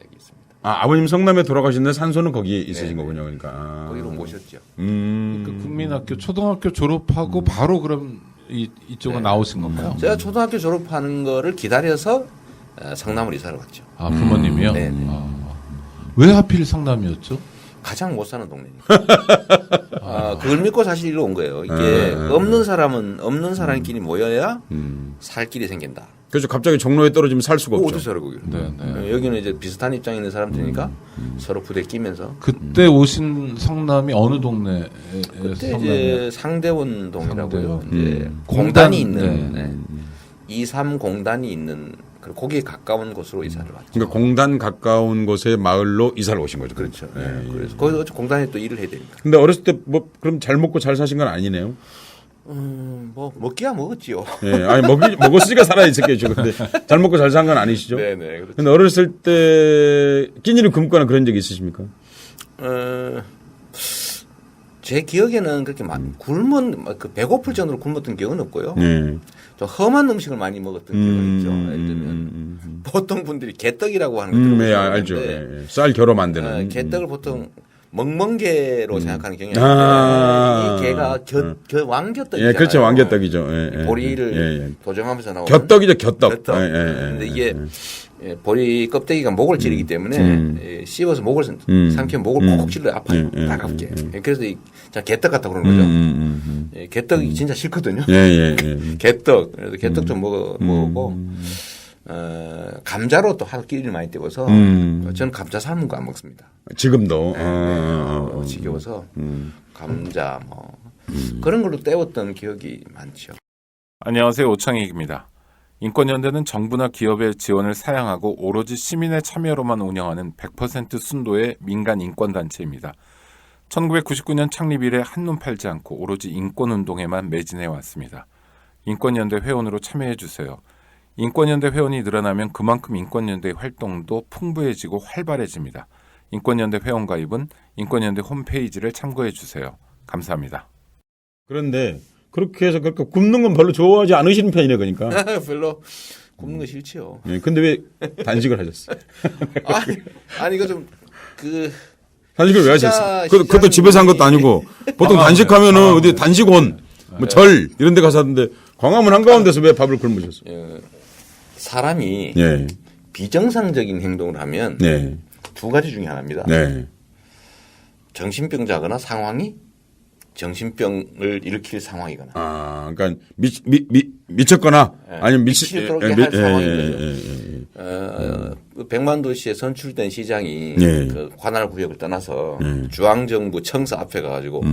여기 있습니다. 아 아버님 성남에 돌아가셨는데 산소는 거기에 있으신 거군요. 그러니까. 거기로 모셨죠. 그 국민학교 초등학교 졸업하고 바로 그럼 이쪽은 나오신 건가요? 제가 초등학교 졸업하는 거를 기다려서 성남으로 이사를 갔죠. 아 부모님이요? 네. 왜 하필 성남이었죠? 가장 못 사는 동네니까. 그걸 믿고 사실 일로 온 거예요. 이게 없는 사람끼리 모여야 살 길이 생긴다. 그렇죠. 갑자기 종로에 떨어지면 살 수가 없죠. 어디 살아 거기를. 네. 여기는 이제 비슷한 입장에 있는 사람들이니까 서로 부대 끼면서. 그때 오신 성남이 어느 동네에 그때 이제 상대원 동이라고요. 상대원. 이제 공단이 공단, 있는 네. 2.3 공단이 있는 거기에 가까운 곳으로 이사를 왔죠. 그러니까 공단 가까운 곳의 마을로 이사를 오신 거죠. 그렇죠. 그래서 거기서 공단에 또 일을 해야 되니까. 근데 어렸을 때 뭐 그럼 잘 먹고 잘 사신 건 아니네요. 뭐 먹기야 먹었지요. 예, 아니 먹었으니까 살아 있었겠죠. 근데 잘 먹고 잘 산 건 아니시죠? 네네. 그렇죠. 근데 어렸을 때 끼니를 굶거나 그런 적이 있으십니까? 제 기억에는 그렇게 그 배고플 정도로 굶었던 기억은 없고요. 네. 좀 험한 음식을 많이 먹었던 기억은 있죠. 예를 들면 보통 분들이 개떡이라고 하는 걸 네, 들어보셨는데 알죠. 예. 쌀 결어 만드는. 개떡을 보통 멍멍개로 생각하는 경향이 있는데 이 개가 왕겨떡이잖아요. 예, 그렇죠. 왕겨떡이죠. 예, 보리를 도정하면서 나오는 곁떡이죠. 겨떡. 곁떡. 근데 이게 보리 껍데기가 목을 찌르기 때문에 씹어서 목을 삼키면 목을 콕콕 찔러요. 아파요. 따갑게. 그래서 자 개떡 같다 그러는 거죠. 개떡이 진짜 싫거든요. 개떡. 그래서 개떡 좀 먹고 감자로 또 하루 끼리를 많이 때워서 저는 감자 삶은 거 안 먹습니다. 지금도. 지겨워서 감자 뭐 그런 걸로 때웠던 기억이 많죠. 안녕하세요. 오창익입니다. 인권연대는 정부나 기업의 지원을 사양하고 오로지 시민의 참여로만 운영하는 100% 순도의 민간 인권단체입니다. 1999년 창립 이래 한눈 팔지 않고 오로지 인권운동에만 매진해 왔습니다. 인권연대 회원으로 참여해 주세요. 인권연대 회원이 늘어나면 그만큼 인권연대의 활동도 풍부해지고 활발해집니다. 인권연대 회원 가입은 인권연대 홈페이지를 참고해 주세요. 감사합니다. 그런데 그렇게 해서 그렇게 굶는 건 별로 좋아하지 않으시는 편이네 그러니까. 별로 굶는 거 싫지요. 예, 근데 왜 단식을 하셨어요? 아니 이거 좀 단식을 왜 하셨어요? 그것도 집에서 한 것도 아니고 보통 단식하면은 어디 단식원, 뭐 절 이런 데 가서 하는데 광화문 한가운데서 왜 밥을 굶으셨어요? 사람이 예. 비정상적인 행동을 하면 네. 두 가지 중에 하나입니다. 네. 정신병자거나 상황이 정신병을 일으킬 상황이거나. 아, 그러니까 미쳤거나 아니면 미치도록 할 상황인 거죠. 백만도시에 선출된 시장이 그 관할 구역을 떠나서 중앙정부 청사 앞에 가가지고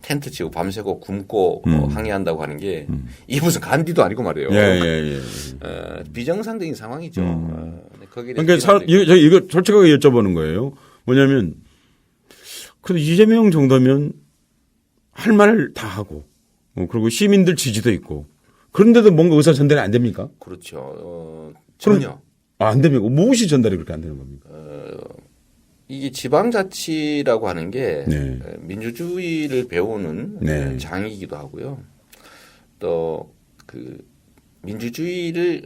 텐트 치고 밤새고 굶고 항의한다고 하는 게 이게 무슨 간디도 아니고 말이에요. 비정상적인 상황이죠. 그러니까 이거 솔직하게 여쭤보는 거예요. 뭐냐면 그래도 이재명 정도면 할 말을 다 하고 그리고 시민들 지지도 있고 그런데도 뭔가 의사 전달이 안 됩니까? 그렇죠. 전혀. 안 됩니까? 무엇이 전달이 그렇게 안 되는 겁니까? 이게 지방자치라고 하는 게 민주주의를 배우는 장이기도 하고요. 또 그 민주주의를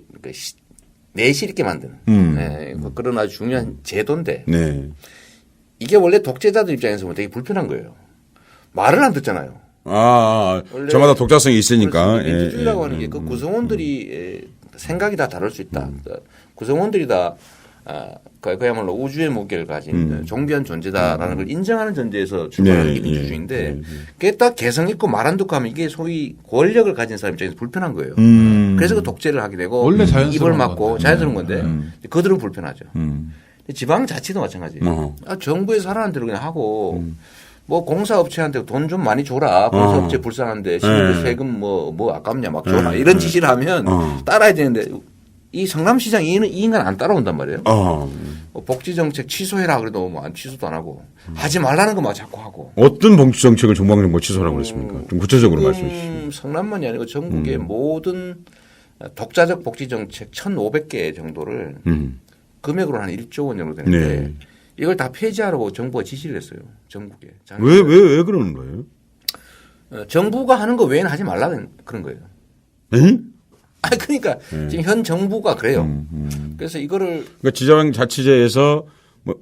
내실 있게 만드는 그런 아주 중요한 제도인데 이게 원래 독재자들 입장에서 보면 되게 불편한 거예요. 말을 안 듣잖아요. 저마다 독자성이 있으니까. 민주주의라고 하는 게 그 구성원들이 생각이 다 다를 수 있다. 구성원들이 다 그야말로 우주의 무게를 가진 존귀한 존재다라는 걸 인정하는 전제에서 출발하는 게 민주주의인데 그게 딱 개성 있고 말 안 듣고 하면 이게 소위 권력을 가진 사람 입장에서 불편한 거예요. 그래서 그 독재를 하게 되고 원래 자연스러운 입을 막고 자연스러운 건데 그들은 불편하죠. 지방자치도 마찬가지예요. 어. 정부에서 하라는 대로 그냥 하고 뭐 공사업체한테 돈 좀 많이 줘라. 공사업체 불쌍한데 시민들 세금 뭐 아깝냐 막 줘라. 이런 지시를 하면 따라야 되는데 이 성남시장 이 인간 안 따라온단 말이에요. 복지정책 취소해라 그래도 뭐 취소도 안 하고 하지 말라는 것만 자꾸 하고. 어떤 복지 정책을 정부가 취소하라고 그랬습니까? 좀 구체적으로 말씀해 주시죠. 성남만이 아니고 전국의 모든 독자적 복지정책 1,500개 정도를 금액으로 한 1조 원 정도 되는데 네. 이걸 다 폐지하라고 정부가 지시를 했어요. 전국에. 왜 그러는 거예요? 정부가 하는 거 외에는 하지 말라 그런 거예요. 에? 그러니까 지금 현 정부가 그래요. 그래서 이거를 그러니까 지자체에서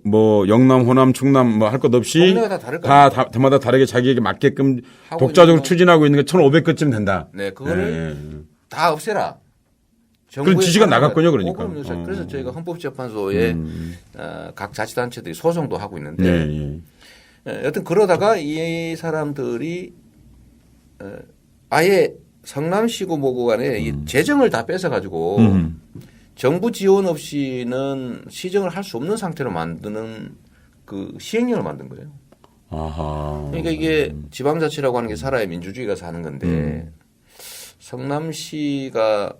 뭐 영남, 호남, 충남 뭐 할 것 없이 동네가 다 다를 거 아니에요. 다마다 다르게 자기에게 맞게끔 하고 독자적으로 있는 추진하고 있는 게 1,500건쯤 된다. 네, 그거를 네. 다 없애라. 그런 지시가 정부에서 나갔군요, 하는 그러니까. 거예요. 그래서 저희가 헌법재판소에 각 자치단체들이 소송도 하고 있는데 네, 여튼 그러다가 이 사람들이 아예 성남시고 뭐고 간에 이 재정을 다 뺏어가지고 정부 지원 없이는 시정을 할 수 없는 상태로 만드는 그 시행령을 만든 거예요. 아하. 그러니까 이게 지방자치라고 하는 게 살아야 민주주의가 사는 건데 성남시가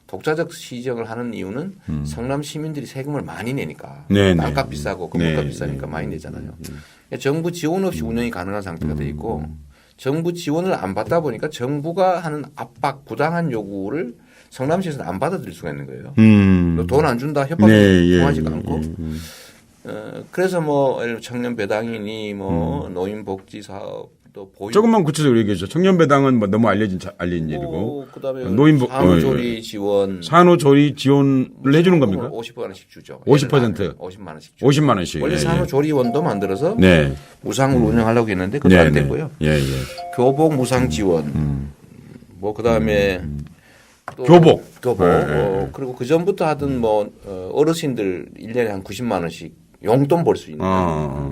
독자적 시정을 하는 이유는 성남 시민들이 세금을 많이 내니까 네, 땅값 네. 비싸고 건물값 네, 비싸니까 네, 많이 내잖아요. 정부 지원 없이 운영이 가능한 상태가 돼 있고 정부 지원을 안 받다 보니까 정부가 하는 압박 부당한 요구를 성남시에서는 안 받아들일 수가 있는 거예요. 돈 안 준다 협박도 통하지가 않고 그래서 뭐 예를 들어 청년 배당이니 뭐 노인 복지 사업 또 보육 조금만 구체적으로 얘기해 주죠. 청년 배당은 뭐 너무 알려진 일이고 그다음에 노인복- 산후조리 지원 산후조리 지원을 해주는 겁니까? 50만 원씩 주죠. 50%? 50만 원씩 주죠. 50만 원씩. 원래 예, 예. 산후조리원도 만들어서 네. 무상으로 운영하려고 했는데 그것도 안 됐고요. 예, 예. 교복 무상 지원 뭐 그다음에 또 교복. 그리고 그 전부터 하던 뭐 어르신들 1년에 한 90만 원씩 용돈 벌 수 있는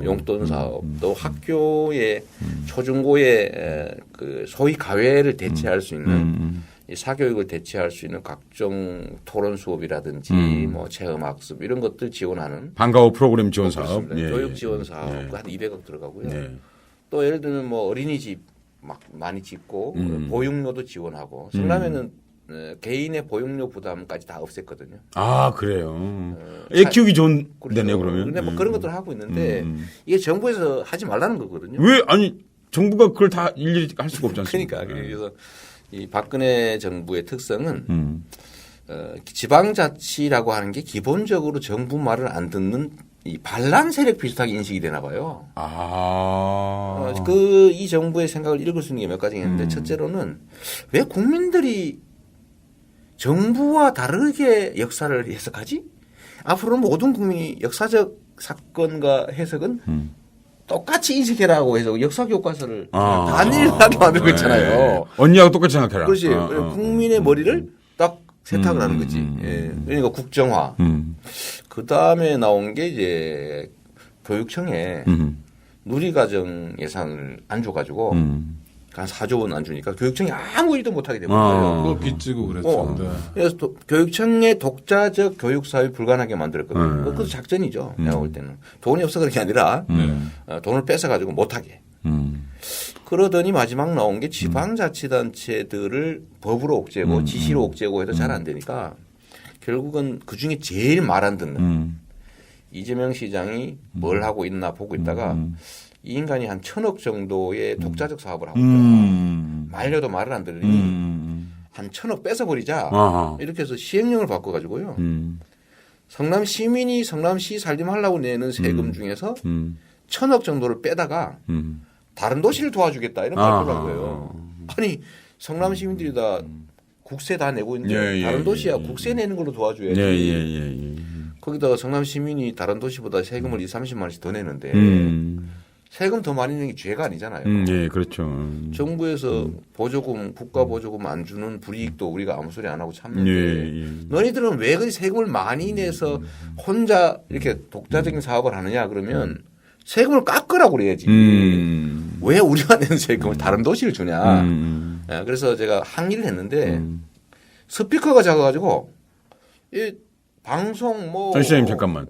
용돈 사업 또 학교에 초중고에 그 소위 가외를 대체할 수 있는 이 사교육을 대체할 수 있는 각종 토론 수업이라든지 뭐 체험 학습 이런 것들 지원하는 방과 후 프로그램 지원 사업. 그렇습니다. 예, 교육 예. 지원 사업 예. 한 200억 들어가고요. 네. 또 예를 들면 뭐 어린이집 막 많이 짓고 보육료도 지원하고 성남에는 개인의 보육료 부담까지 다 없앴거든요. 아, 그래요. 애 키우기 좋은 데네요, 그러면. 근데 뭐 그런 것들을 하고 있는데 이게 정부에서 하지 말라는 거거든요. 왜 아니 정부가 그걸 다 일일이 할 수가 없지 않습니까? 그러니까 그래서 이 박근혜 정부의 특성은 지방자치라고 하는 게 기본적으로 정부 말을 안 듣는 이 반란 세력 비슷하게 인식이 되나 봐요. 이 정부의 생각을 읽을 수 있는 게 몇 가지 있는데 첫째로는 왜 국민들이 정부와 다르게 역사를 해석하지? 앞으로 모든 국민이 역사적 사건과 해석은 똑같이 인식해라고 해서 역사 교과서를 단일하게 만들고 있잖아요. 네. 언니하고 똑같이 생각해라. 그렇지. 국민의 머리를 딱 세탁을 하는 거지. 예. 그러니까 국정화. 그 다음에 나온 게 이제 교육청에 누리과정 예산을 안 줘가지고 한 4조 원 안 주니까 교육청이 아무 일도 못하게 되는 거예요. 그거 빚지고 그랬죠. 네. 그래서 교육청의 독자적 교육 사회 불가능하게 만들었거든요. 그것도 작전이죠. 내가 볼 때는 돈이 없어 그런 게 아니라 돈을 뺏어가지고 못하게. 그러더니 마지막 나온 게 지방자치단체들을 법으로 옥죄고 지시로 옥죄고 해도 잘 안 되니까 결국은 그 중에 제일 말 안 듣는 이재명 시장이 뭘 하고 있나 보고 있다가 이 인간이 한 1,000억 정도의 독자적 사업을 하고 있다. 말려도 말을 안 들으니 한 1,000억 뺏어버리자. 이렇게 해서 시행령을 바꿔가지고요. 성남 시민이 성남시 살림 하려고 내는 세금 중에서 1,000억 정도를 빼다가 다른 도시를 도와주겠다 이런 발표를 한 거예요. 아니 성남 시민들이 다 국세 다 내고 있는데 다른 도시야 국세 내는 걸로 도와줘야지. 거기다가 성남 시민이 다른 도시보다 세금을 20-30만 원씩 더 내는데 세금 더 많이 내는 게 죄가 아니잖아요. 예, 그렇죠. 정부에서 보조금, 국가 보조금 안 주는 불이익도 우리가 아무 소리 안 하고 참는데 너희들은 왜 그리 세금을 많이 내서 혼자 이렇게 독자적인 사업을 하느냐 그러면 세금을 깎으라고 그래야지. 왜 우리가 내는 세금을 다른 도시를 주냐. 예, 그래서 제가 항의를 했는데 스피커가 작아가지고 이 방송 뭐 전 시장님 잠깐만.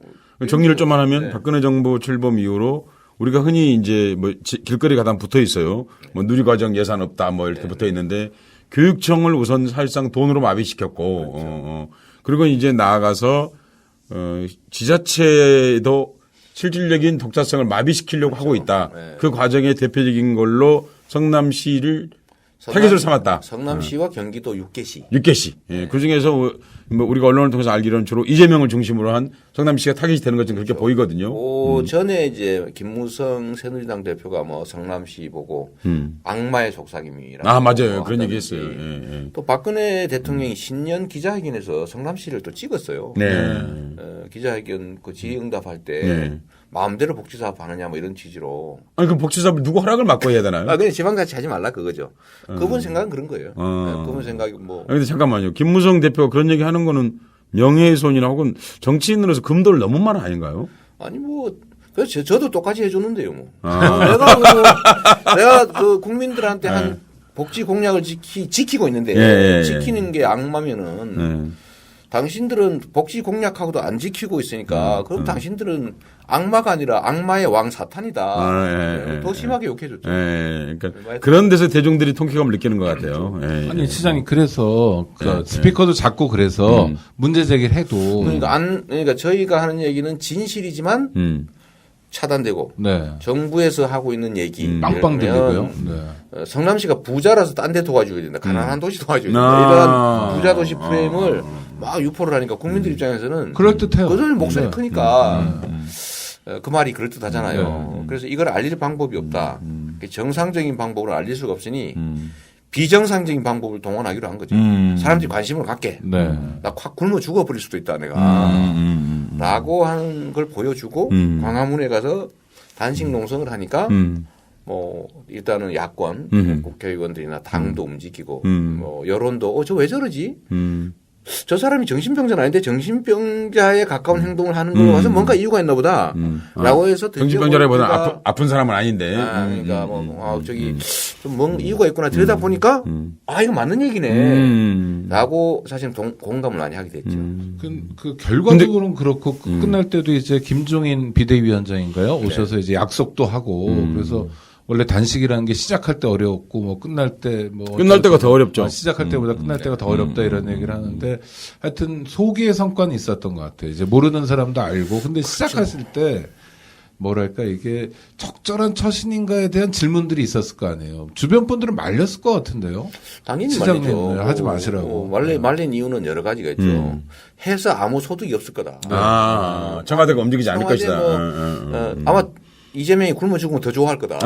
정리를 좀만 하면 박근혜 정부 출범 이후로 우리가 흔히 이제 뭐 길거리 가다 붙어 있어요. 뭐 누리과정 예산 없다 뭐 이렇게 붙어 있는데 교육청을 우선 사실상 돈으로 마비시켰고 그리고 이제 나아가서 지자체도 실질적인 독자성을 마비시키려고 하고 있다. 그 과정의 대표적인 걸로 성남시를 타깃으로 삼았다. 성남시와 경기도 6개시. 6개시. 예. 그 중에서 뭐 우리가 언론을 통해서 알기로는 주로 이재명을 중심으로 한 성남시가 타깃이 되는 것처럼 그렇게 보이거든요. 전에 이제 김무성 새누리당 대표가 뭐 성남시 보고 악마의 속삭임이라고. 아, 맞아요. 그런 얘기 했어요. 예. 또 박근혜 대통령이 신년 기자회견에서 성남시를 또 찍었어요. 네. 기자회견 그 질의응답할 때 네. 마음대로 복지사업 하느냐 뭐 이런 취지로. 아니, 그럼 복지사업을 누구 허락을 받고 해야 되나요? 그냥 지방자치 하지 말라 그거죠. 그분 생각은 그런 거예요. 그분 생각이 뭐. 근데 잠깐만요. 김무성 대표가 그런 얘기 하는 거는 명예훼손이나 혹은 정치인으로서 금도를 넘은 말 아닌가요? 아니 뭐 그래서 저도 똑같이 해주는데요 뭐. 내가 그 국민들한테 한 복지 공약을 지키고 있는데 지키는 게 악마면은 당신들은 복지 공약하고도 안 지키고 있으니까 그럼 당신들은 악마가 아니라 악마의 왕 사탄이다. 더 심하게 욕해줬죠. 그러니까 그런 데서 대중들이 통쾌감을 느끼는 것 같아요. 아니 시장님 그래서 스피커도 작고 그래서 문제 제기를 해도 그러니까 저희가 하는 얘기는 진실이지만 차단되고 정부에서 하고 있는 얘기 빵빵 들리고요. 성남시가 부자라서 딴 데 도와줘야 된다. 가난한 도시 도와줘야 된다. 이런 부자 도시 프레임을 막 유포를 하니까 국민들 입장에서는 그럴듯해요. 그들 목소리 크니까 그 말이 그럴듯하잖아요. 그래서 이걸 알릴 방법이 없다. 정상적인 방법으로 알릴 수가 없으니 비정상적인 방법을 동원하기로 한 거죠. 사람들이 관심을 갖게. 나 확 굶어 죽어버릴 수도 있다 내가. 라고 하는 걸 보여주고 광화문에 가서 단식 농성을 하니까 뭐 일단은 야권 국회의원들이나 당도 움직이고 뭐 여론도 저 왜 저러지? 저 사람이 정신병자는 아닌데 정신병자에 가까운 행동을 하는 거 와서 뭔가 이유가 있나 보다. 라고 해서 정신병자라기보다 아픈 사람은 아닌데. 그러니까 저기 좀 이유가 있구나 들여다보니까 이거 맞는 얘기네. 라고 사실 공감을 많이 하게 됐죠. 그 결과적으로는 그렇고 끝날 때도 이제 김종인 비대위원장인가요? 오셔서 이제 약속도 하고 그래서 원래 단식이라는 게 시작할 때 어려웠고 뭐 끝날 때 뭐 끝날 때가 더 어렵죠. 시작할 때보다 끝날 때가 더 어렵다 이런 얘기를 하는데 하여튼 소기의 성과는 있었던 것 같아요. 이제 모르는 사람도 알고 근데 시작했을 때 뭐랄까 이게 적절한 처신인가에 대한 질문들이 있었을 거 아니에요. 주변 분들은 말렸을 것 같은데요. 당연히 시장님, 말리죠. 하지 마시라고. 말린 이유는 여러 가지가 있죠. 해서 아무 소득이 없을 거다. 청와대가 움직이지 않을 것이다. 아마 이재명이 굶어 죽으면 더 좋아할 거다.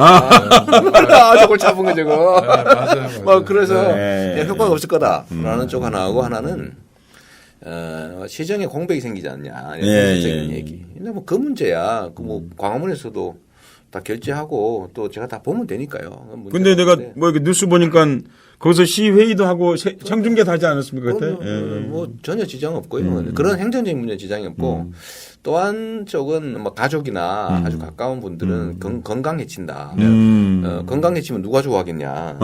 저걸 잡은 거 저거. 맞아요. 그래서 효과가 없을 거다라는 쪽 하나하고 하나는 시정에 공백이 생기지 않냐 이런 얘기. 근데 뭐 그 문제야. 그 뭐 광화문에서도 다 결제하고 또 제가 다 보면 되니까요. 근데 내가 뭐 이렇게 뉴스 보니까 거기서 시회의도 하고 생중계도 하지 않았습니까 그때? 뭐 전혀 지장 없고요. 그런 행정적인 문제 지장이 없고 또 한쪽은 뭐 가족이나 아주 가까운 분들은 건강해친다. 건강해치면 누가 좋아하겠냐.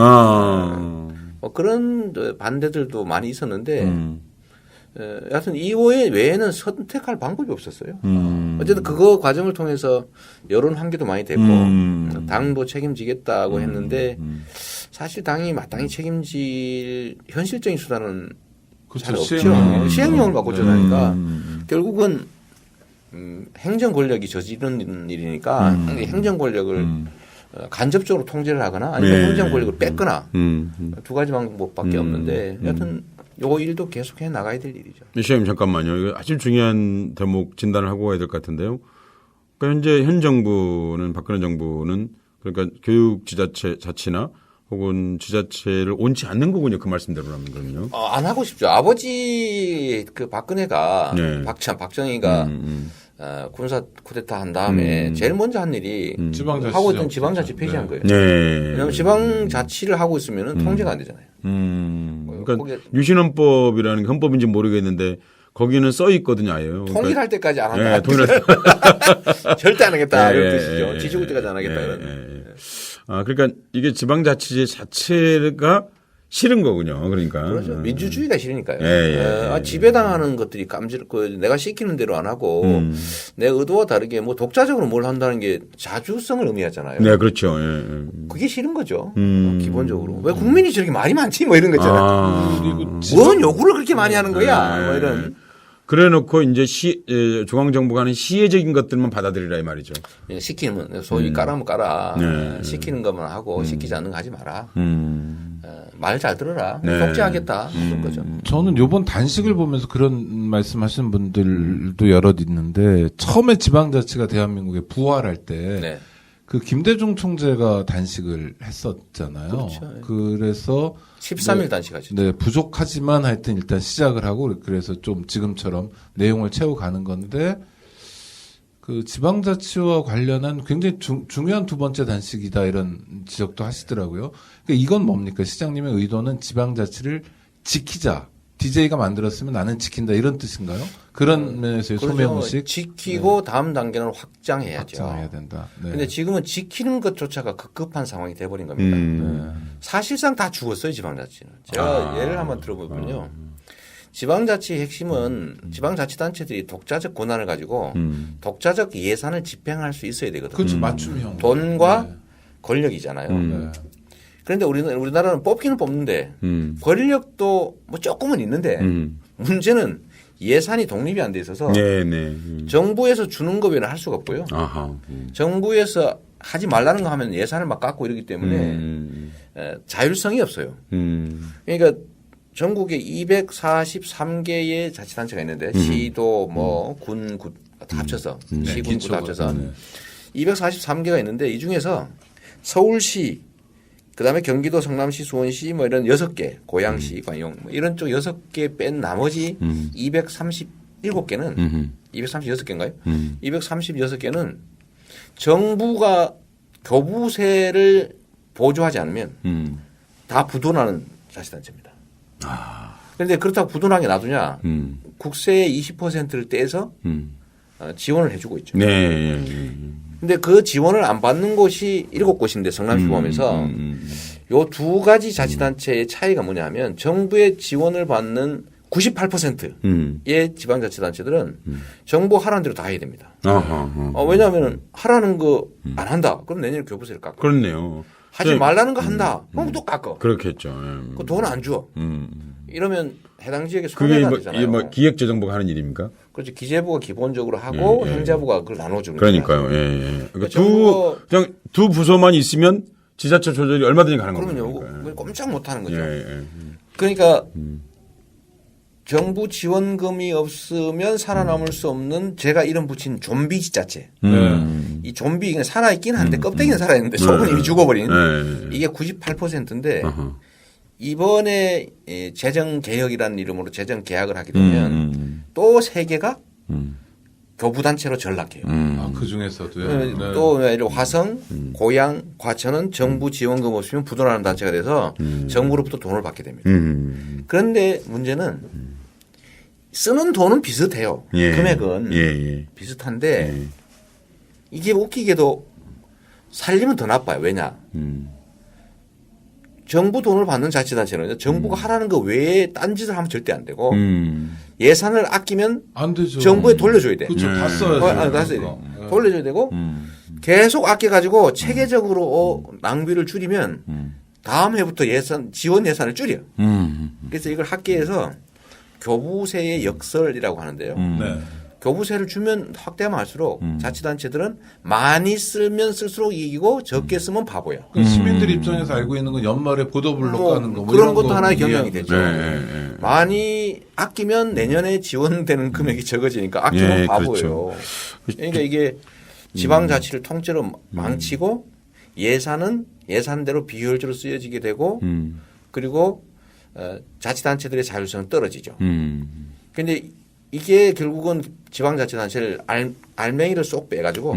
그런 반대들도 많이 있었는데 여하튼 이 외에는 선택할 방법이 없었어요. 어쨌든 그거 과정을 통해서 여론 환기도 많이 됐고 당도 책임지겠다고 했는데 사실 당이 마땅히 책임질 현실적인 수단은 잘 없죠. 시행령을 바꿔 줬으니까 결국은 행정 권력이 저지른 일이니까 행정 권력을 간접적으로 통제를 하거나 아니면 행정 권력을 뺏거나 두 가지 방법밖에 없는데 여하튼 요 일도 계속해 나가야 될 일이죠. 시장님 잠깐만요. 이거 아주 중요한 대목 진단을 하고 가야 될 것 같은데요. 그러니까 현재 현 정부는 박근혜 정부는 그러니까 교육 자치나 혹은 지자체를 옳지 않는 거군요. 그 말씀대로라면 그럼요. 안 하고 싶죠. 아버지 그 박근혜가 박정희가 군사 쿠데타 한 다음에 제일 먼저 한 일이 하고 있던 지방자치 폐지한 거예요. 왜냐하면 지방자치를 하고 있으면 통제가 안 되잖아요. 그러니까 유신헌법이라는 게 헌법인지 모르겠는데 거기는 써 있거든요, 아예. 통일할 때까지 안 한다. 절대 안 하겠다 이런 뜻이죠. 지지고 때까지 안 하겠다 이런. 그러니까 이게 지방자치제 자체가 싫은 거군요. 그러니까. 그렇죠. 민주주의가 싫으니까요. 예. 지배당하는 것들이 내가 시키는 대로 안 하고 내 의도와 다르게 뭐 독자적으로 뭘 한다는 게 자주성을 의미하잖아요. 네, 그렇죠. 예. 그게 싫은 거죠. 기본적으로. 왜 국민이 저렇게 말이 많지? 뭐 이런 거 있잖아요. 그리고 뭔 요구를 그렇게 많이 하는 거야? 뭐 이런. 그래 놓고 이제 중앙정부가 하는 시혜적인 것들만 받아들이라 이 말이죠. 시키면 소위 까라면 까라. 네. 시키는 것만 하고 시키지 않는 거 하지 마라. 말 잘 들어라. 독재하겠다. 그런 거죠. 저는 요번 단식을 보면서 그런 말씀하시는 분들도 여럿 있는데 처음에 지방자치가 대한민국에 부활할 때 네. 그 김대중 총재가 단식을 했었잖아요. 그렇죠. 그래서 13일 단식하죠. 네, 부족하지만 하여튼 일단 시작을 하고 그래서 좀 지금처럼 내용을 채워가는 건데 그 지방자치와 관련한 굉장히 중요한 두 번째 단식이다 이런 지적도 하시더라고요. 그러니까 이건 뭡니까? 시장님의 의도는 지방자치를 지키자. DJ가 만들었으면 나는 지킨다 이런 뜻인가요? 그런 면에서의 소명의식 지키고 다음 단계는 확장해야죠. 확장해야 된다. 네. 근데 지금은 지키는 것조차가 급급한 상황이 돼버린 겁니다. 네. 사실상 다 죽었어요, 지방자치는. 제가 예를 한번 들어보면요. 지방자치의 핵심은 지방자치단체들이 독자적 권한을 가지고 독자적 예산을 집행할 수 있어야 되거든요. 그렇죠. 맞춤형. 돈과 네. 권력이잖아요. 네. 그런데 우리나라는 뽑기는 뽑는데 권력도 뭐 조금은 있는데 문제는 예산이 독립이 안 돼 있어서 네, 네. 정부에서 주는 거 외에는 할 수가 없고요. 아하. 정부에서 하지 말라는 거 하면 예산을 막 깎고 이러기 때문에 자율성이 없어요. 그러니까 전국에 243개의 자치단체가 있는데 시도 뭐 군 다 합쳐서 시군 구 다 합쳐서 243개가 있는데 이 중에서 서울시 그다음에 경기도 성남시 수원시 뭐 이런 6개 고양시 관용 뭐 이런 쪽 6개 뺀 나머지 237개는 236개인가요? 236개는 정부가 교부세를 보조하지 않으면 다 부도나는 자치단체입니다. 그런데 그렇다고 부도나게 놔두냐? 국세의 20%를 떼서 지원을 해주고 있죠. 네. 근데 그 지원을 안 받는 곳이 7곳인데 성남시 포함해서 요 두 가지 자치단체의 차이가 뭐냐면 정부의 지원을 받는 98%의 지방자치단체들은 정부 하라는 대로 다 해야 됩니다. 왜냐하면 하라는 거 안 한다. 그럼 내년에 교부세를 깎아. 그렇네요. 하지 말라는 거 한다. 그럼 또 깎아. 그렇겠죠. 그 돈 안 줘. 이러면 해당 지역에 그게 손해가 뭐, 되잖아요. 이게 뭐 기획재정부가 하는 일입니까? 그렇죠. 기재부가 기본적으로 하고 행자부가 그걸 나눠주는 그러니까요. 거죠. 예. 그러니까 정부가 그냥 두 부서만 있으면 지자체 조절이 얼마든지 가는 그러면요. 겁니다. 꼼짝 못하는 거죠. 예. 그러니까 정부 지원금이 없으면 살아남을 수 없는 제가 이름 붙인 좀비 지자체. 이 좀비 그냥 살아있긴 한데 껍데기는 살아있는데 속은 이미 죽어버린 이게 98%인데 이번에 재정 개혁이라는 이름으로 재정 계약을 하게 되면 또 3개가 교부단체로 전락해요. 아, 그 중에서도요. 또 화성, 고양, 과천은 정부 지원금 없으면 부도나는 단체가 돼서 정부로부터 돈을 받게 됩니다. 그런데 문제는 쓰는 돈은 비슷해요. 금액은 비슷한데 이게 웃기게도 살림은 더 나빠요. 왜냐? 정부 돈을 받는 자치단체는 정부가 하라는 거 외에 딴짓을 하면 절대 안 되고 예산을 아끼면 안 되죠. 정부에 돌려줘야 돼. 그렇죠. 다 써야죠. 다 써야 돼. 돌려줘야 되고 계속 아껴가지고 체계적으로 낭비를 줄이면 다음 해부터 지원 예산을 줄여. 그래서 이걸 학계에서 교부세의 역설이라고 하는데요. 네. 교부세를 주면 확대하면 할수록 자치단체들은 많이 쓰면 쓸수록 이기고 적게 쓰면 바보야. 그 시민들 입장에서 알고 있는 건 연말에 보도블록 가는 거. 뭐 그런 이런 것도 거 하나의 경향이 이해하는 되죠. 거죠. 많이 아끼면 내년에 지원되는 금액이 적어지니까 아끼면 바보예요. 그렇죠. 그러니까 이게 지방자치를 통째로 망치고 예산은 예산대로 비효율적으로 쓰여지게 되고 그리고 자치단체들의 자율성은 떨어지죠. 그런데 이게 결국은 지방자치단체를 알맹이를 쏙 빼가지고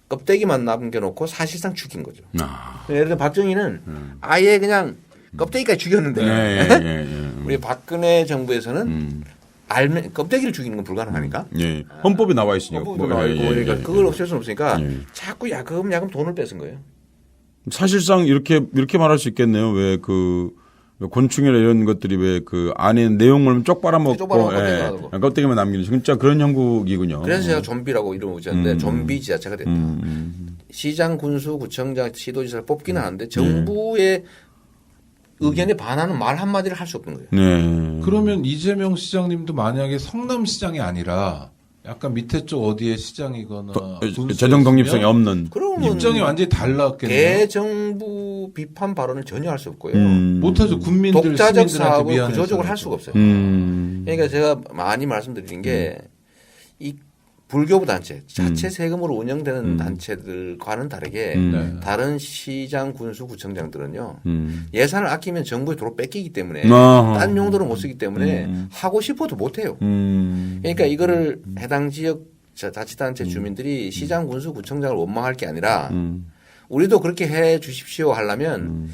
껍데기만 남겨놓고 사실상 죽인 거죠. 예를 들어 박정희는 아예 그냥 껍데기까지 죽였는데 우리 박근혜 정부에서는 껍데기를 죽이는 건 불가능하니까. 헌법에 나와 있으니까. 헌법도 나와 있고 그러니까 그걸 없앨 수는 없으니까 자꾸 야금 돈을 뺏은 거예요. 사실상 이렇게 말할 수 있겠네요. 왜 곤충이나 이런 것들이 왜 그 안에 내용물 쪽 빨아먹고 쪽 빨아먹고 땡겨가는 거. 껍데기만 남기는 진짜 그런 형국이군요. 그래서 제가 좀비라고 이름을 붙였는데 좀비 지자체가 됐다. 시장, 군수, 구청장, 시도지사를 뽑기는 하는데 정부의 의견에 반하는 말 한마디를 할 수 없는 거예요. 네. 그러면 이재명 시장님도 만약에 성남시장이 아니라 약간 밑에 쪽 어디의 시장이거나 재정 독립성이 없는. 그러면 입장이 완전히 달랐겠네요. 대정부 비판 발언을 전혀 할 수 없고요. 못하죠. 국민들 독자적 시민들한테 사업을 미안해서. 구조적으로 할 수가 없어요. 음. 그러니까 제가 많이 말씀드린 게 이 불교부 단체, 자체 세금으로 운영되는 단체들과는 다르게 네. 다른 시장, 군수, 구청장들은요 예산을 아끼면 정부에 도로 뺏기기 때문에 아하. 딴 용도로 못 쓰기 때문에 하고 싶어도 못 해요. 그러니까 이거를 해당 지역 자치단체 주민들이 시장, 군수, 구청장을 원망할 게 아니라 우리도 그렇게 해 주십시오 하려면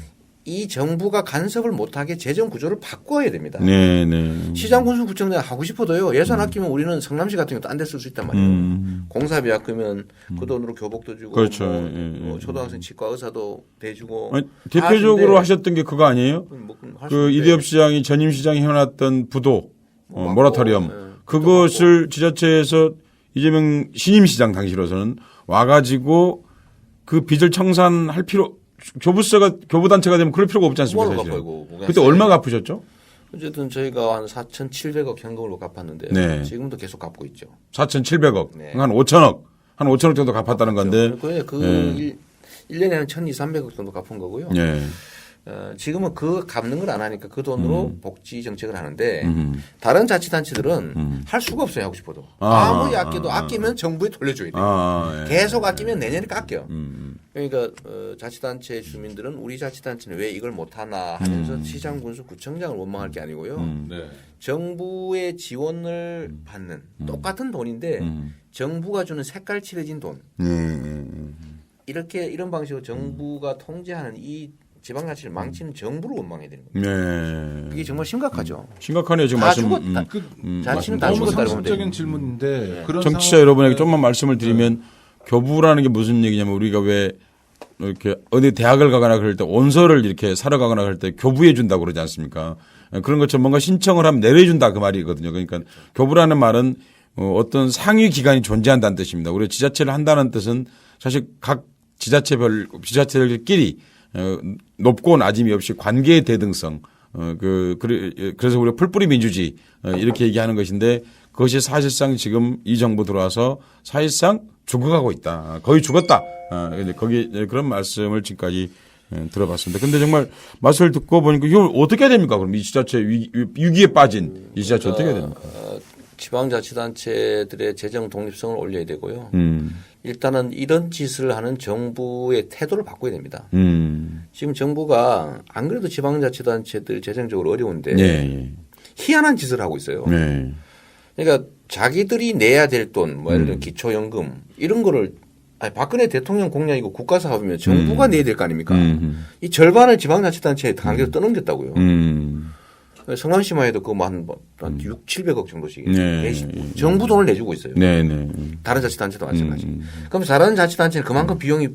이 정부가 간섭을 못하게 재정 구조를 바꿔야 됩니다. 네, 네. 시장, 군수, 구청장 하고 싶어도요. 예산 아끼면 우리는 성남시 같은 경우 딴 데 쓸 수 있단 말이에요. 공사비 아끼면 그 돈으로 교복도 주고 그렇죠. 뭐, 예, 예. 뭐 초등학생 치과 의사도 대주고 아니, 대표적으로 다 하셨던 게 그거 아니에요? 뭐 할수 그 있는데 이대엽 시장이 전임 시장이 해놨던 부도 뭐 모라토리엄 맞고, 예. 그것을 지자체에서 이재명 신임 시장 당시로서는 와가지고 그 빚을 청산할 필요 교부단체가 되면 그럴 필요가 없지 않습니까? 뭐를 사실은. 갚아요, 그거. 그때 얼마 갚으셨죠? 어쨌든 저희가 한 4,700억 현금으로 갚았는데 네. 지금도 계속 갚고 있죠. 4,700억 네. 한 5천억 정도 갚았다는 건데 그 1년에 한 1,200~300억 정도 갚은 거고요. 예. 지금은 그 갚는 걸 안 하니까 그 돈으로 복지 정책을 하는데 다른 자치단체들은 할 수가 없어요. 하고 싶어도. 아무리 아껴도 아끼면 정부에 돌려줘야 돼요. 예. 계속 아끼면 내년에 깎여. 그러니까 자치단체 주민들은 우리 자치단체는 왜 이걸 못하나 하면서 시장, 군수, 구청장을 원망할 게 아니고요. 네. 정부의 지원을 받는 똑같은 돈인데 정부가 주는 색깔 칠해진 돈. 이런 방식으로 정부가 통제하는 이 지방자치를 망치는 정부를 원망해야 되는 겁니다. 네. 이게 정말 심각하죠. 심각하네요 지금 다 말씀. 죽었다. 자치는 다 너무 죽었다 이러면 상식적인 돼요. 질문인데 그런 정치자 상황- 여러분에게 좀만 말씀을 드리면 교부라는 게 무슨 얘기냐면 우리가 왜 이렇게 어디 대학을 가거나 그럴 때 원서를 이렇게 사러 가거나 그럴 때 교부해 준다고 그러지 않습니까? 그런 것처럼 뭔가 신청을 하면 내려준다 그 말이거든요. 그러니까 교부라는 말은 어떤 상위 기관이 존재한다는 뜻입니다. 우리가 지자체를 한다는 뜻은 사실 각 지자체들끼리 높고 낮음이 없이 관계의 대등성 그래서 우리가 풀뿌리 민주주의 이렇게 얘기하는 것인데 그것이 사실상 지금 이 정부 들어와서 사실상 죽어가고 있다. 거의 죽었다. 거기 그런 말씀을 지금까지 들어봤습니다. 근데 정말 말씀을 듣고 보니까 이걸 어떻게 해야 됩니까? 그럼 이 지자체 위기에 빠진 이 지자체 어떻게 해야 됩니까? 지방자치단체들의 재정 독립성을 올려야 되고요. 일단은 이런 짓을 하는 정부의 태도를 바꿔야 됩니다. 지금 정부가 안 그래도 지방자치단체들 재정적으로 어려운데 네. 희한한 짓을 하고 있어요. 네. 그러니까 자기들이 내야 될 돈, 뭐 예를 들어 기초연금 이런 거를 박근혜 대통령 공약이고 국가 사업이면 정부가 내야 될 거 아닙니까? 이 절반을 지방자치단체에 강제로 떠넘겼다고요. 성남시만 해도 그거 한 6, 700억 정도씩 네. 정부 돈을 내주고 있어요. 네. 네. 다른 자치단체도 마찬가지. 그럼 다른 자치단체는 그만큼 비용이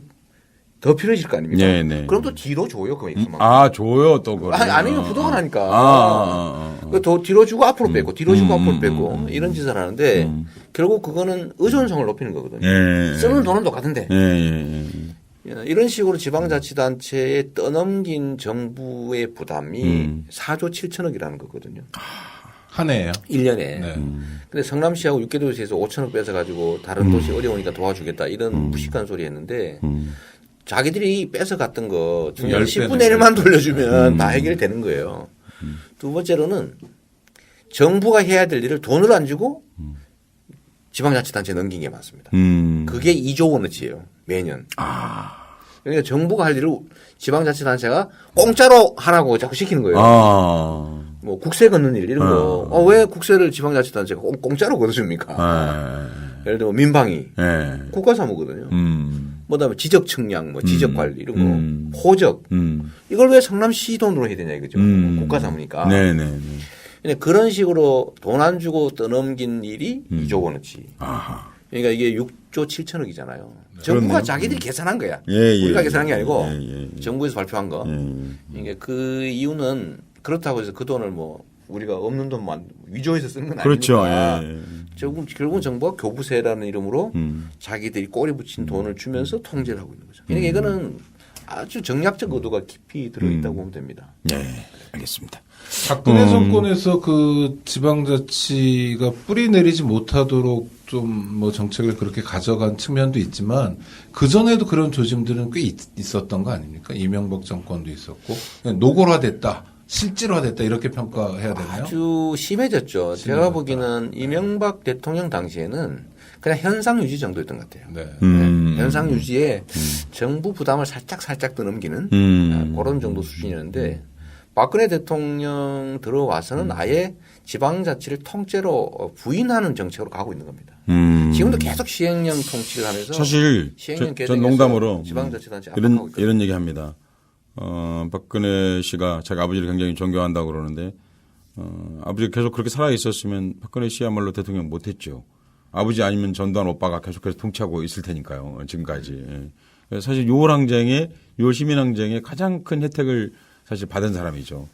더 필요해질 거 아닙니까? 네, 네. 그럼 또 뒤로 줘요. 그만큼. 아 줘요 또 그걸. 아니면 부족을 하니까. 더 뒤로 주고 앞으로 빼고 뒤로 주고 앞으로 빼고 이런 짓을 하는데 결국 그거는 의존성을 높이는 거거든요. 예. 쓰는 돈은 똑같은데. 예. 이런 식으로 지방자치단체에 떠넘긴 정부의 부담이 4조 7천억이라는 거거든요. 한 해예요. 1년에. 네. 근데 성남시하고 6개 도시에서 5천억 뺏어가지고 다른 도시 어려우니까 도와주겠다 이런 무식한 소리 했는데 자기들이 뺏어갔던 거 10분의 1만 돌려주면 다 해결되는 거예요. 두 번째로는 정부가 해야 될 일을 돈을 안 주고 지방자치단체에 넘긴 게 많습니다. 그게 2조 원어치예요. 매년. 그러니까 정부가 할 일을 지방자치단체가 공짜로 하라고 자꾸 시키는 거예요. 뭐 국세 걷는 일 이런 거. 왜 국세를 지방자치단체가 공짜로 걷어줍니까? 예를 들어 민방위, 국가 사무거든요. 뭐다음에 지적 측량, 뭐 지적 관리 이런 거, 호적 이걸 왜 성남시 돈으로 해야 되냐 이거죠. 국가 사무니까. 네네. 그런 식으로 돈 안 주고 떠넘긴 일이 2조 원어치. 그러니까 이게 6조 7천억이잖아요. 정부가 그렇네요. 자기들이 계산한 거야. 예. 우리가 계산한 게 아니고 예. 정부에서 발표한 거. 그러니까 그 이유는 그렇다고 해서 그 돈을 뭐 우리가 없는 돈만 위조해서 쓴 건 그렇죠. 아니니까. 예. 결국은 정부가 교부세라는 이름으로 자기들이 꼬리 붙인 돈을 주면서 통제를 하고 있는 거죠. 그러니까 이거는 아주 정략적 의도가 깊이 들어있다고 보면 됩니다. 네, 알겠습니다. 박근혜 정권에서 그 지방자치가 뿌리 내리지 못하도록 좀 뭐 정책을 그렇게 가져간 측면도 있지만 그 전에도 그런 조짐들은 꽤 있었던 거 아닙니까? 이명박 정권도 있었고 그냥 노골화됐다, 실질화됐다 이렇게 평가해야 되나요? 아주 심해졌죠. 제가 보기에는 이명박 대통령 당시에는 그냥 현상 유지 정도였던 것 같아요. 네. 네, 현상 유지에 정부 부담을 살짝 더 넘기는 그런 정도 수준이었는데 박근혜 대통령 들어와서는 아예 지방자치를 통째로 부인하는 정책으로 가고 있는 겁니다. 지금도 계속 시행령 통치를 하면서 사실 시행령 전 농담으로 지방자치단체 압박하고 있거든요. 이런 얘기 합니다. 박근혜 씨가 자기 아버지를 굉장히 존경한다고 그러는데 아버지가 계속 그렇게 살아 있었으면 박근혜 씨야말로 대통령 못했죠. 아버지 아니면 전두환 오빠가 계속해서 통치하고 있을 테니까요. 지금까지. 예. 사실 6월 시민항쟁에 가장 큰 혜택을 사실 받은 사람이죠.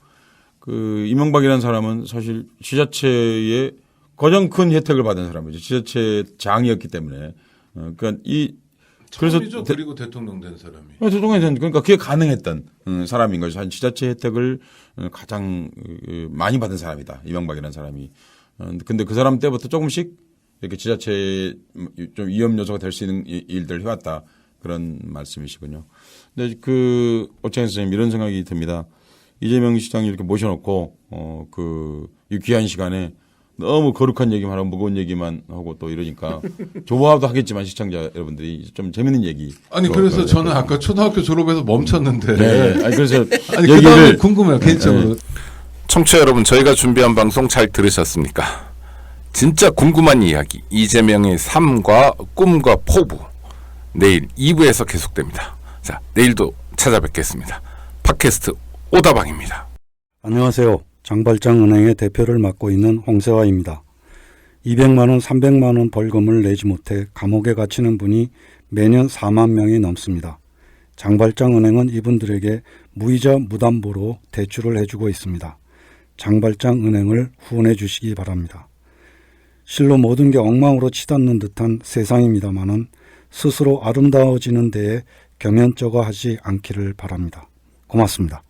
그 이명박이라는 사람은 사실 지자체의 가장 큰 혜택을 받은 사람이죠. 지자체 장이었기 때문에. 그러니까 처음이죠. 그리고 대통령 된 사람이. 대통령이 된 그러니까 그게 가능했던 사람인 거죠. 한 지자체 혜택을 가장 많이 받은 사람이다. 이명박이라는 사람이. 근데 그 사람 때부터 조금씩 이렇게 지자체에 좀 위험 요소가 될 수 있는 일들을 해왔다. 그런 말씀이시군요. 근데 오창현 선생님 이런 생각이 듭니다. 이재명 시장 이렇게 모셔놓고, 이 귀한 시간에 너무 거룩한 얘기만 하고 무거운 얘기만 하고 또 이러니까 좋아도 하겠지만 시청자 여러분들이 좀 재밌는 얘기. 아니, 그래서 저는 아까 초등학교 졸업해서 멈췄는데. 네. 아니, 그래서 아니, 그 다음에 궁금해요, 개인적으로. 청취자 여러분, 저희가 준비한 방송 잘 들으셨습니까? 진짜 궁금한 이야기, 이재명의 삶과 꿈과 포부. 내일 2부에서 계속됩니다. 자, 내일도 찾아뵙겠습니다. 팟캐스트 오다방입니다. 안녕하세요. 장발장은행의 대표를 맡고 있는 홍세화입니다. 200만 원, 300만 원 벌금을 내지 못해 감옥에 갇히는 분이 매년 4만 명이 넘습니다. 장발장은행은 이분들에게 무이자 무담보로 대출을 해주고 있습니다. 장발장은행을 후원해 주시기 바랍니다. 실로 모든 게 엉망으로 치닫는 듯한 세상입니다마는 스스로 아름다워지는 데에 겸연쩍어 하지 않기를 바랍니다. 고맙습니다.